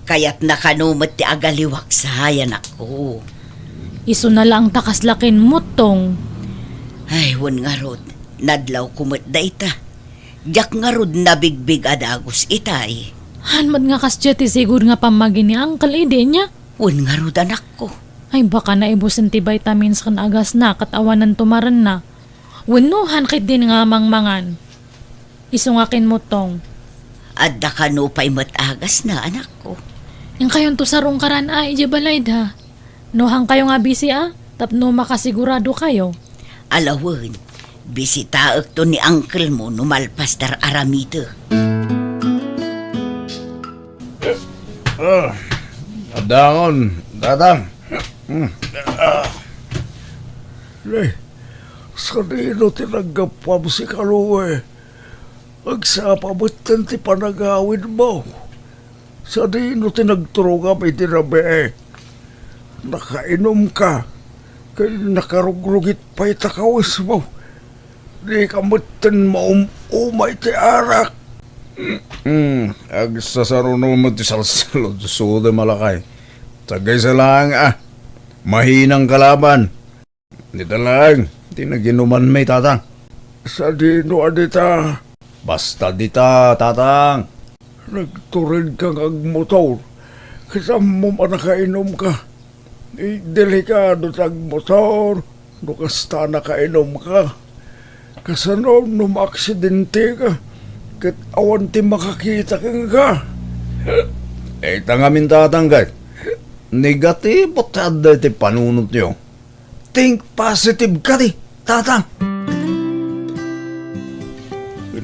Kaya't nakanumot ti agaliwak sa hayan ako. Iso na lang takaslakin mo tong. Ay, wan nga rod, nadlaw kumot da ita. Diyak nga rod nabigbig adagos itay. Hanmad nga kasyati siguro nga pamagin ni Uncle ide niya. Wan nga rod anak ko. Ay baka na ibusin ti vitamins kan agas na katawanan tumaran na. Wanuhan kit din nga mangmangan. Isungakin mo tong. Adda ka no pa'y matagas na anak ko. Yung kayon to sarong karan ay balay da. Nohang kayo nga busy tapno makasigurado kayo. Alawan, bisitaak to ni uncle mo numalpas dar aramito. Adangon, tatang. Lay, sa dino tinagapam si Kaluwe. Agsapabot ti panagawin mo. Sa dino tinagturo kami tinabi. Nakainom ka. Kaya nakarugrugit pa'y takawis mo. Di ka matan maumumay ti arak. Agsasaruno mo ti salsalod sude malakay. Tagay sa lang mahinang kalaban. Dito lang, tinaginuman may tatang. Sa dino adita. Basta dita, tatang. Nagturid kang agmotor. Kasama mo manakainom ka. Delikado tag motor. Nukasta nakainom ka. Kasano numaksidente ka. Kat awan ti makakita kang ka. Tangamin tatanggat. Negatibo tada ti panunot nyo. Think positive ka ti, tatang.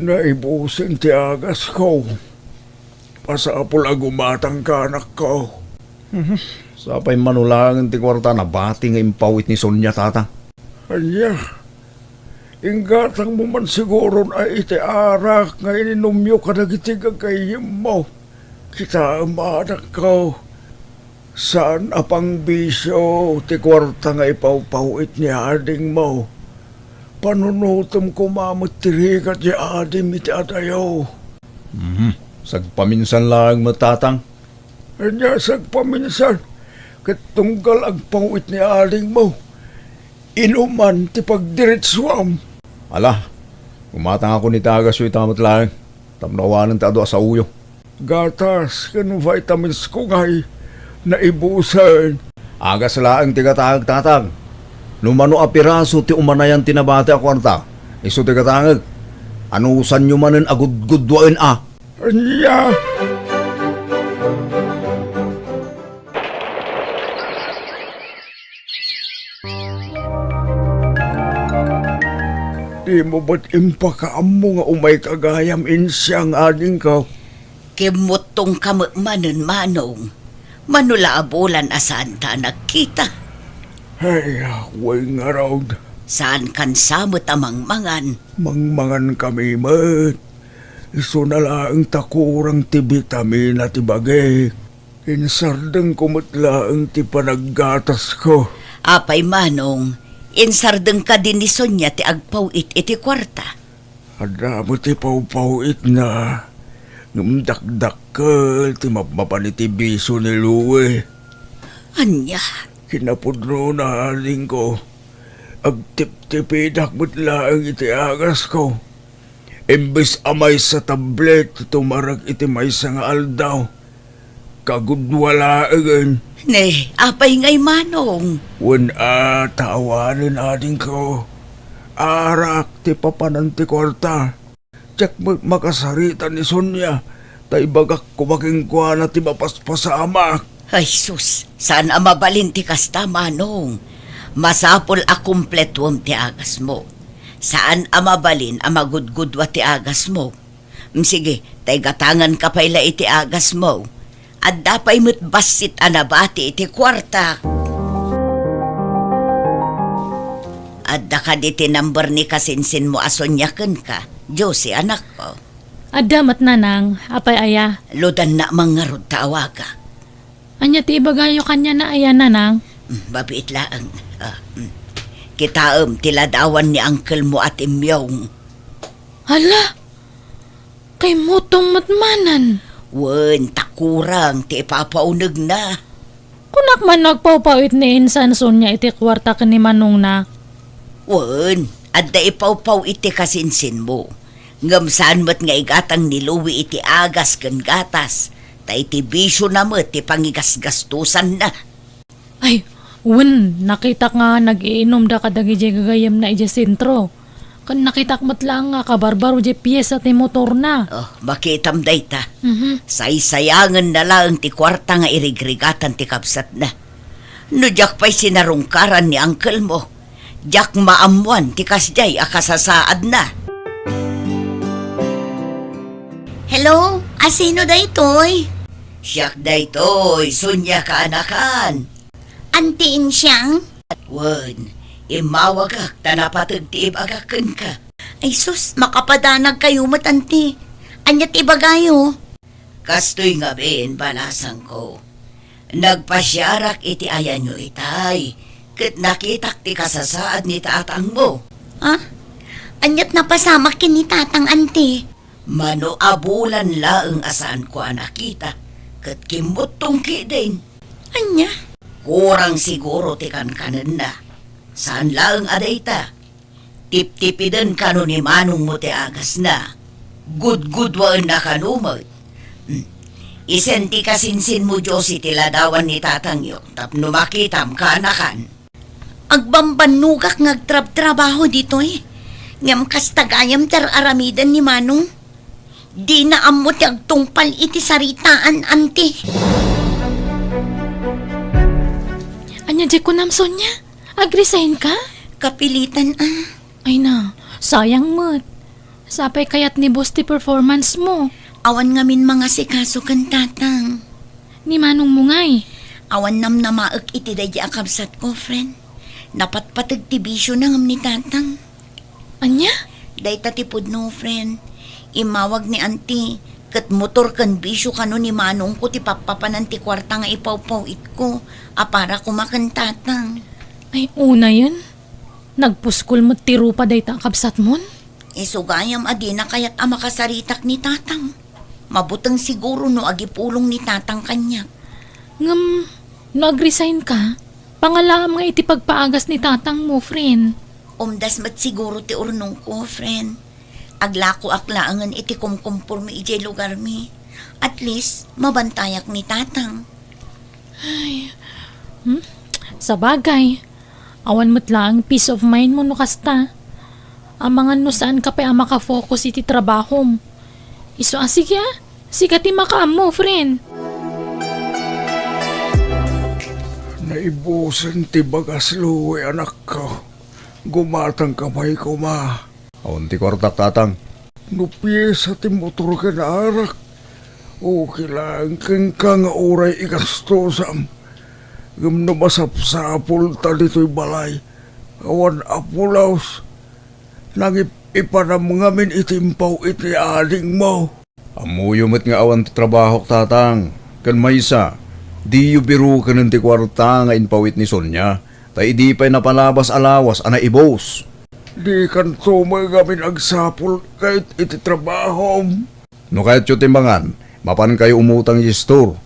Naibusin ti agas ko. Pasapul agumatang ka anak ko. Sapay manulangan ti kwarta na bati nga impawit ni Sonia, tatang. Anya, inggatang mo man siguro na iti arak nga ininumyo ka nagitigang kayim mo. Kita anak ko. Saan apang bisyo ti kwarta nga ipawpawit ni ading mo? Panunutom ko mamutirigat ni adim iti adayo. Sagpaminsan lang matatang. Anya sagpaminsan. Katunggal ang pawit ni ading mo. Inuman ti pagdiretsuam. Ala, umatang ako ni tagas yung itamat lang. Tamnawanan ta doa sa uyo. Gatas, kanong vitamins ko ngay. Naibusan. Agas laang tigatagag tatag. Numano apiraso ti umanayan tinabate a kwarta. Iso tigatagag. Anusan nyo manen agud-gudwain Anya! Di mo ba't impakaam mo nga umay kagayam insyang ading ka? Kimutong kamamanan manong. Manulaabulan asaan ta nagkita. Ay, way nga raw. Saan kan samot amang mangan. Mangmangan kami mat. Iso na lang takurang ti vitamin at ibagay. Insardeng kumutlaang ti panaggatas ko. Apay manong, insardeng ka din ni Sonia ti agpawit iti kwarta. Ada mo ti pawpawit na. Ngumdakdakkel ti mapapaniti biso ni Luwe. Anya, Kinapudro na haling ko. Agtip-tipidak mo't laang iti agas ko. Imbes amay sa tablet, tumarag iti may nga aldaw. Kagudwala again. ne, apay ngay manong. Wen tawanin ading ko. Arak ti papanan ti kwarta. Tsak makasarita ni Sonia. Tay bagak kumaking kwa na ti mapaspasamak. Ay sus, saan amabalin ti kasta manong? Masapol a kumpletuam ti agas mo. Saan amabalin a magudgudwa ti agas mo? Sige, tay gatangan ka payla iti agas mo. At dapay mo't basit anabati iti kwarta. At ka iti number ni kasinsin mo asonyaken ka. Josie, anak ko. Adamat nanang, apay aya. Ludan na mangarod tawaga. Anya ti ibagayo kanya na aya nanang. Babiit laang. Kitaam tiladawan ni uncle mo at imyong. Hala, kay motong matmanan. Wen, takurang ti ipapaunag na. Kunak man nagpawpawit ni insan Sonya iti kwarta ka ni Manong na. Wen, adda ipawpaw iti kasinsin mo. Ngam saan mo't nga igatang niluwi iti agas ken gatas. Ta iti bisyo na mo't ti pangigasgastusan na. Ay, nakita nga nag-iinom da kadagi di gagayam na iti sentro. Kan nakitak matlang nga kabarbaro di piyesa ti motor na. Oh, makitam day ta. Mhm. Saysayangan na lang ti kwarta nga irigrigatan ti kapsat na. No jak pa'y sinarungkaran ni uncle mo. Jak maamuan ti kasjay akasasaad na. Hello? Asino da itoy? Siyak day to'y sunya ka anakan. Antiin siyang? Wen, imawagak tanapatag ti ibagakan ka. Ay sus, makapadanag kayo matanti. Anyat ibagayo. Kastoy nga ben balasang ko. Nagpasyarak iti ayan nyo itay. Kat nakitak ti kasasaad ni tatang mo. Ha? Anyat napasama kini tatang anti. Mano abulan laeng asaan ko nakita. Kat kimutong ki din. Anya? Kurang siguro ti kanan na. Saan laeng adayta? Tip-tipidan kano ni manong mo ti agas na. Good waan na kanumot. Isenti kasinsin mo Diyos itiladawan ni tatang yo. Tapno makitam ka anakan. Agbambanugak ngagtrab-trabaho dito eh. Ngam kastagayam tar aramidan ni Manong. Di na amot agtungpal iti saritaan anti. Anya di ko nam Sonya? Agresign ka? Kapilitan ah. Ay na, sayang mo't. Sapay kayat ni boss ti performance mo. Awan ngamin mga sikaso kan tatang. Ni Manong mo ngay. Awan nam namaak iti dayi akabsat ko, friend. Napatpatag ti bisyo na ngam ni tatang. Anya? Day tatipod no, friend. Imawag ni auntie. Kat motor kan bisyo kano ni Manong ko ti papapanan ti kwarta nga ipawpaw it ko. Para kumakan tatang. Ay, una yun. Nagpuskol mo tiro pa day ta kapsat mon? Isugayam adi na kaya't amakasaritak ni tatang. Mabutang siguro no agipulong ni tatang kanya. Ngam, nag-resign ka? Pangalaam nga iti pagpaagas ni tatang mo, friend. Umdas mat siguro ti urnong ko, friend. Aglako aklaangan iti kumkumpur mi ijay lugar mi. At least, mabantayak ni tatang. Sa bagay, awan mo't lang peace of mind mo no kasta. Amangan no saan ka pa makafocus iti trabaho mo. Iso sige Sige ti makaam mo, friend. Naibusan ti bagas luwi anak ko. Gumatang kamay ko ma. Awan ti kwartak tatang. No piyesa ti motor ka na arak. O kailangan ka nga oray ikastosam. Gam na masapsapol ta dito'y balay. Awan apulaos. Ipanam ngamin itimpaw iti ading mo. Amuyumot nga awan ti trabaho tatang. Kan maysa, di yu biru ka ng ti kwarta nga inpawit ni Sonya. Tay di pa'y napalabas alawas ana ibos. Di kan tumagamin agsapol kahit iti trabaho. No kahit yu timbangan, mapan kayo umutang yung store.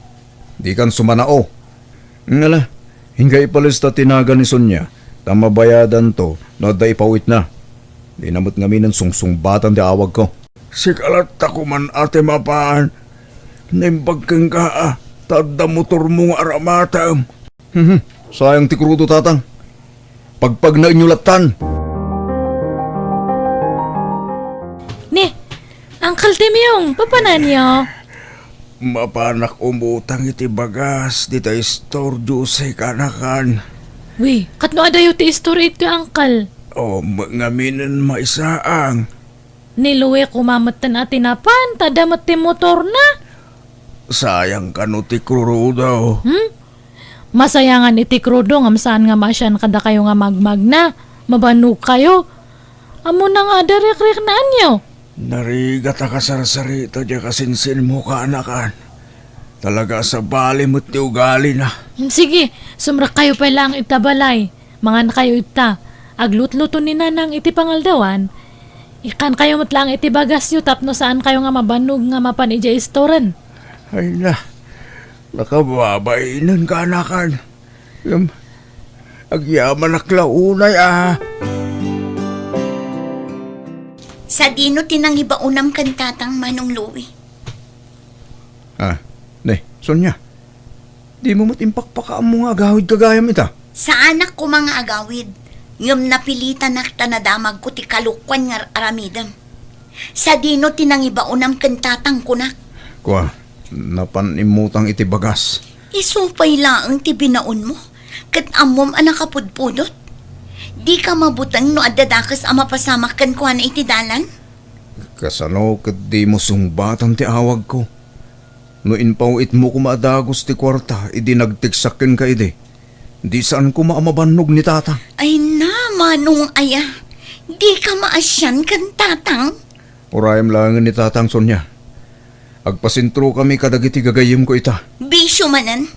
Di kan sumanao. Ngala, hingga ipalista tinaga ni Sonya. Tamabayadan to, no da ipawit na. Di namot ngamin ng sungsungbatan di awag ko. Sikalat ako man ate mapaan. Naimbag kang ka tada motor mong aramatam. Sayang ti krudo tatang. Pagpag na inyulatan. Ne, Uncle Timyong, papanan niyo? Mapanak umutang iti bagas dita store jusay kanakan. Uy, katno adayo ti story ito, Uncle. O ngaminan maisaang. Niluwe kumamatan at tinapan, tadamat ti motor na. Sayang ka no ti krudo. Masayangan iti krudo ngam saan nga masyan kada kayo nga magmag na. Mabanug kayo. Amo na nga darik-rik na anyo. Narigat ka sarsarito dya kasinsin mo ka anakan. Talaga sa bali mo't ti ugali na. Sige, sumra kayo pa lang itabalay. Mga na kayo ita. Aglutluto ni nanang iti pangaldawan. Ikan kayo matlang iti bagas yu tapno saan kayo nga mabanog nga mapan ija istoran. Ay na, nakababainan ka anakan. Agyaman aklaunay Sa dino tinang iba unam kan tatang Manong Louie. Ne, Sonya. Di mo matimpakpaka ang mga agawid kagayam ita. Sa anak ko mga agawid, ngam napilitan na tanadamag ko ti kalukwan nga aramidam. Sa dino tinang iba unam kan tatang kunak. Kwa, napanimutang iti bagas. Isupay laang ti binaon mo. Kat amom anak kapudpudot. Di ka mabutang no adadakas ang mapasamak kan kuha na iti dalan? Kasano kat di mo sungbatan ti awag ko. No inpawit mo kumadagos ti kwarta, idi nagtiksakin ka idi. Di saan ko maamabanog ni tata. Ay na, Manong aya. Di ka maasyan kan tatang. Urayam lang ni tatang Sonya. Agpasintro kami kadagiti gagayim ko ita. Bisyo manan.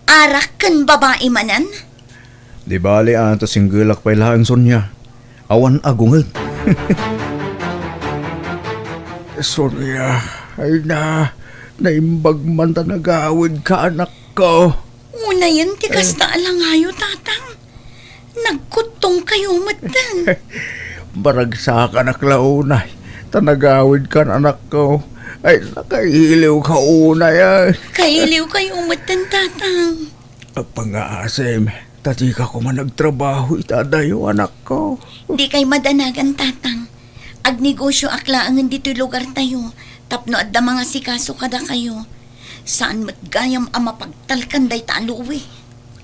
Arak kan babae manan. Di bali ata singgilak pa ilang Sonya. Awan agungad. Sonya, ay na. Naimbag man ta nagawid ka anak ko. Una yan, tikas na alangayo, tatang. Nagkutong kayo matan. Baragsa ka na klaunay. Tanagawid ka anak ko. Ay, nakailiw ka una yan. Kailiw kayo matan, tatang. Pangaasim, tati ka ko man nagtrabaho itadayo anak ko. Di kay madanagan, tatang. Agnegosyo aklaangan dito lugar tayo. Tapno at da mga sikaso kada kayo. Saan matgayam ang mapagtalkan day taluwi.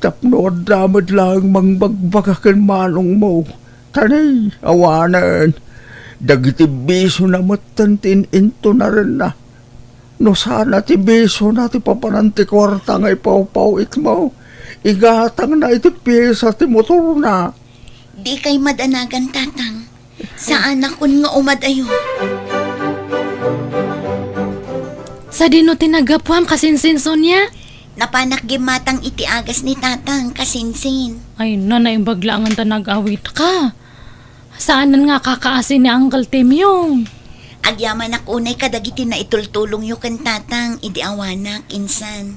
Tapno at damad lang mangbagbagakan manong mo. Tanay, awanan. Dagiti biso na matantin into na rin na. No sana ti biso na ti papananti kwarta nga ipaw-pawit mo. Igatang na iti pyesa ti motor na. Di kay madanagan, tatang. Saan akon nga umadayo? Sa dino tinagapwam kasinsin Sonya? Napanak gimatang iti agas ni tatang kasinsin. Ay nanaimbag lang ang tanag-awit ka. Saanan nga kakaasin ni Uncle Tim yung? Agyaman akunay kadagiti na itultulong yu kan tatang idi awanak insan.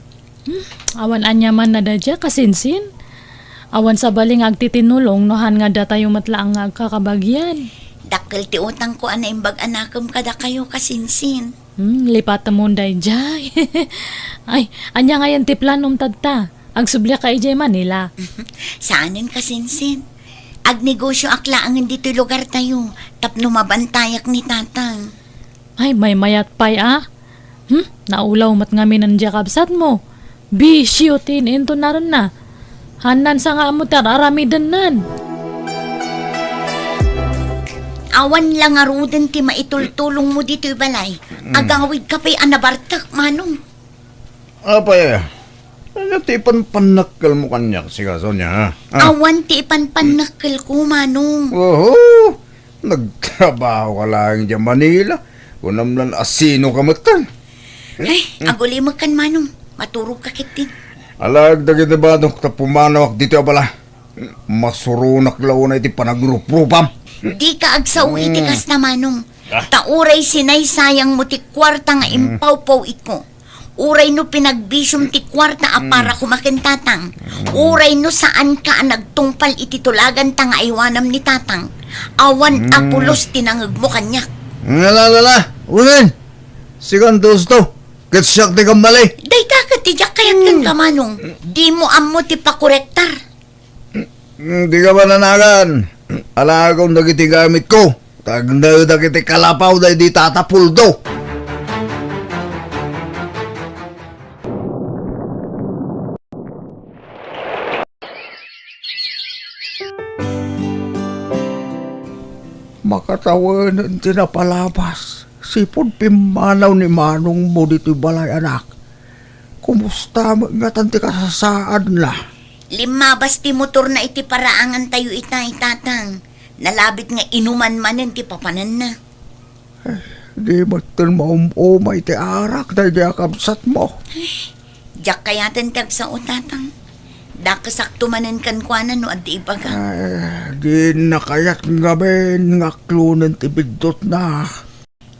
Awan anya man na dadya kasinsin. Awan sa baling agtitinulong nohan nga data yung matlaang nga kakabagyan. Dakkel ti utang ko anaimbag anakam kada kayo kasinsin. Lipat mo day jay. Ay, anya nga yan ti planom tadta. Agsubli ka ijay Manila. Saanin kasinsin? Agnegosyo aklaangan dito lugar tayo. Tapno mabantayak ni tatang. Ay, may mayat pay Naulaw mat ngamin ang jakabsat mo. Bisyo tin into naron na. Hanan sa nga mo tararamidan nan. Awan lang aruden ti maitultulong mo dito balay. Agawid ka pa'y anabartak, Manong. Apay, ano ti panpanakal mo kanyak siya Sonya ha? Awan ti ipanpanakil ko, Manong. Oo, nagtrabaho ka lang dyan Manila. Kunam lang asino ka matan. Ay, agulimag kan, Manong. Maturog ka kitin. Alag dagit na ba nung tapumanawak dito abala? Masurunak lao na iti panagrupropam. Di ka agsaw itikas na, Manong. Tauray sinay sayang mo ti kwarta nga impaw-paw iko. Uray no pinagbisyong ti kwarta para kumakin tatang. Uray no saan ka nagtungpal iti tulagan ta nga iwanam ni tatang. Awan apulos tinangag mo kanyak. Nalalala, unin! Sigan dos to. Katsyak di kang mali. Day kakat ti jak kayat kan ka, Manong. Di mo ammo ti pakorektar. Di ka ba nanagan? Alagaw nagiti gamit ko. Tagna nagiti kalapaw na di tatapuldo. Makatawanan tinapalabas. Sipod pimanaw ni Manong mo dito balay anak. Kumusta nga tanti kasasaan la? Limabas ti motor na iti paraangan tayo itay tatang. Nalabit nga inuman manen ti papanan na. Di matan maumumay ti arak na di akabsat mo. Jak kayatan tag sa utatang. Dakasakto manen kan kuanan no adi ibaga. Di na kayat ngamin nga klunan ti bigdot na.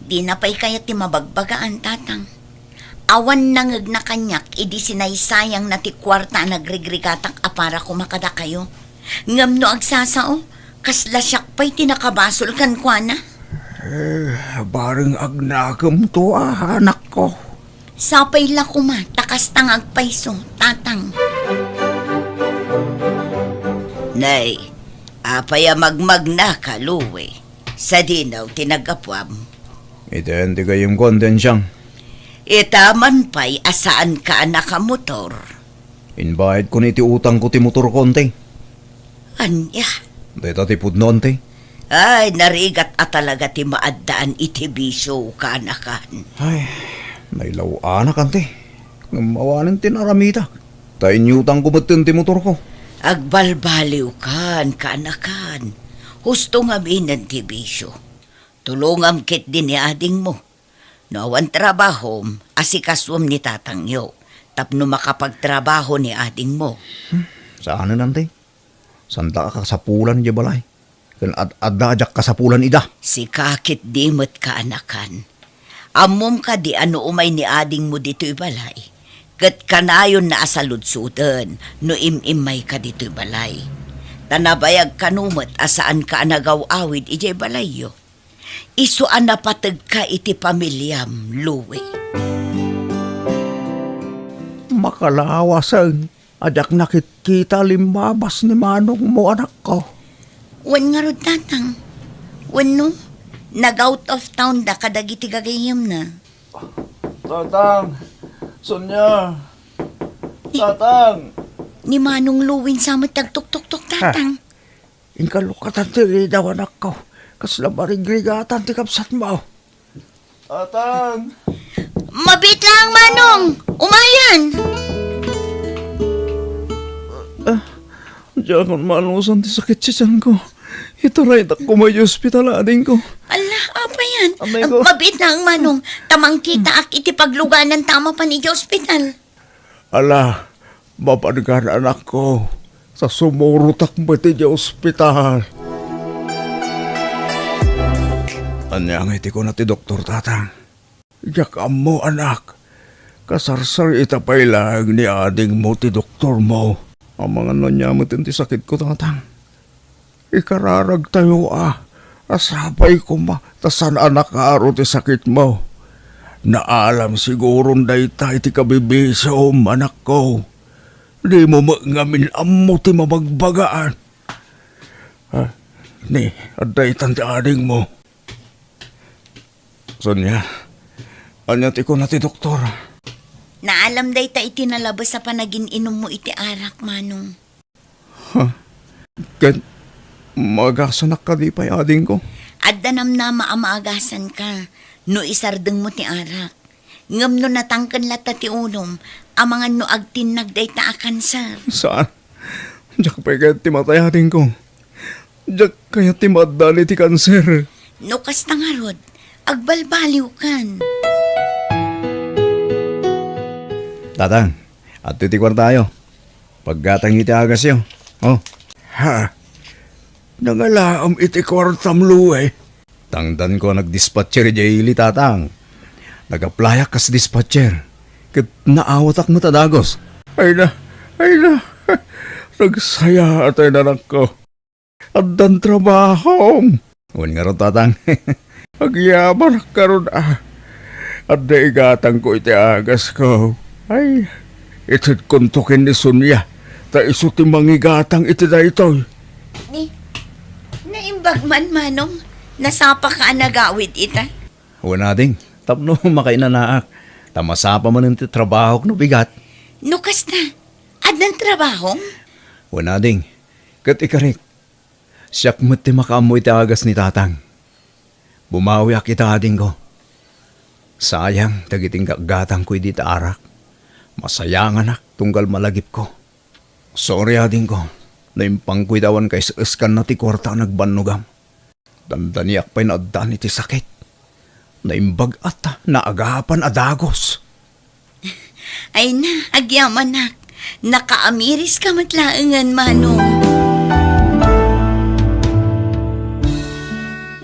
Di na pa'y kayat ti mabagbagaan, tatang. Awan nangag na kanyak, idi sinaysayang na ti kwarta nagrigrigatak apara kumakada kayo. Ngam no agsasao, kasla siyak pa'y tinakabasol kan kuana. Bareng agnagam to anak ko. Sapay la kuma, takas tangag paiso, tatang. Nay, apaya magmag na ka, Luwe. Sa dinaw tinagapwam. Ito hindi kayong kondensyang. Itaman pa'y asaan ka anak ka motor. Inbayad ko ni ti utang ko ti motor konti. Anya? Dito ti pudnon ti. Ay, narigat at talaga ti maaddaan iti bisyo ka anakan. Ay, nailaw anak ante. Ngamawanan ti naramita. Tayo utang ko batin ti motor ko. Agbalbaliw kan ka anakan. Husto nga minan ti bisyo. Tulungam kit din ni ading mo. No awan trabahom, asikaswam ni tatangyo. Tapno makapagtrabaho ni ading mo. Saan na nante? Santa ka sa pulan di balay. Kan adajak ka sa pulan ida. Si kakit dimot ka anakan. Amom ka di ano umay ni ading mo dito'y balay. Kat kanayon na asaludsudan, no imimay ka dito'y balay. Tanabayag kanumot asaan ka anagaw-awid ijay balayyo. Isuan na patag ka iti pamilyam, Luwe. Makalawasan. Ajak nakikita limabas ni manong mo anak ko. Wan nga rod, tatang. Wan no, nag-out of town da kadagiti gagayam na. Tatang! Sonya! Tatang! Ni Manong Luwin sa matagtuk-tuk-tuk, tatang. Inkalukatan ti daw anak ko. Kasla marigligatan ti kapsat mo. Tatang! Mabit lang, Manong! Umayan! Diyan kung manusan ti sakit siyan ko. Ito rin ako may hospital ading ko. Ala, apa yan? Amay ko. Mabit lang, Manong. Tamang kita ak iti pagluganan tama pa ni hospital. Ala, mapadgar anak ko. Sa sumurutak mo ti hospital. Anyang iti ko na ti doktor, tatang. Yakam mo, anak. Kasarsar itapay lang ni ading mo ti doktor mo. Ang mga nanyamutin ti sakit ko, tatang. Ikararag tayo Asapay ko tasan anak aro ti sakit mo. Naalam sigurong dayta iti kabibisom, anak ko. Di mo ngamin amo ti mabagbagaan. Ni, aday ti ading mo. Sonya, anya ti ko na ti doktor. Naalam day ta iti nalabas sa panagin inom mo iti arak, Manong. Ken, magasanak ka di pa'y ading ko. Addanam na maamaagasan ka, no isardeng mo ti arak. Ngam no natangkan lata ti unom, amangan no agtinag day ta a kanser. Saan? Diyak pa'y kaya ti matay ading ko. Diyak kaya ti madali ti kanser. No kasta nga rod, agbalbaliw kan. Tatang, at titikwan tayo. Paggatang iti agas yun. Oh. Ha? Nangalaam iti kwartam luwe. Tangdan ko nagdispatcher jayili, tatang. Nagaplayak kas dispatcher. Kat naawat ak matadagos. Ay na. Nagsaya atay nanak ko. Addan trabaho. Uwan nga ron, tatang. Agyaman karon Adda igatang ko iti agas ko. Ay, itit kuntukin ni Sonya. Ta iso ti mangigatang iti daytoy. Naimbag man, Manong. Nasapa ka nagawid ita. Wala ding. Tapno makainanaak. Tamasapa man ang trabaho no bigat. No kasta, adnan trabaho? Wala ding. Kat ikarik. Siyak mo't ti makaamoy ti agas ni tatang. Bumawi ak ita ading ko. Sayang, tagiting gatang ko di arak. Masayang anak, tunggal malagip ko. Sorry ading ko. Naimpang ko itawan kay eskan na ti kwarta nagbanugam. Dandaniak pa'y naaddan iti sakit. Naimbag ata, naagapan adagos. Ay na, agyaman nak. Nakaamiris ka matlaangan, Manong.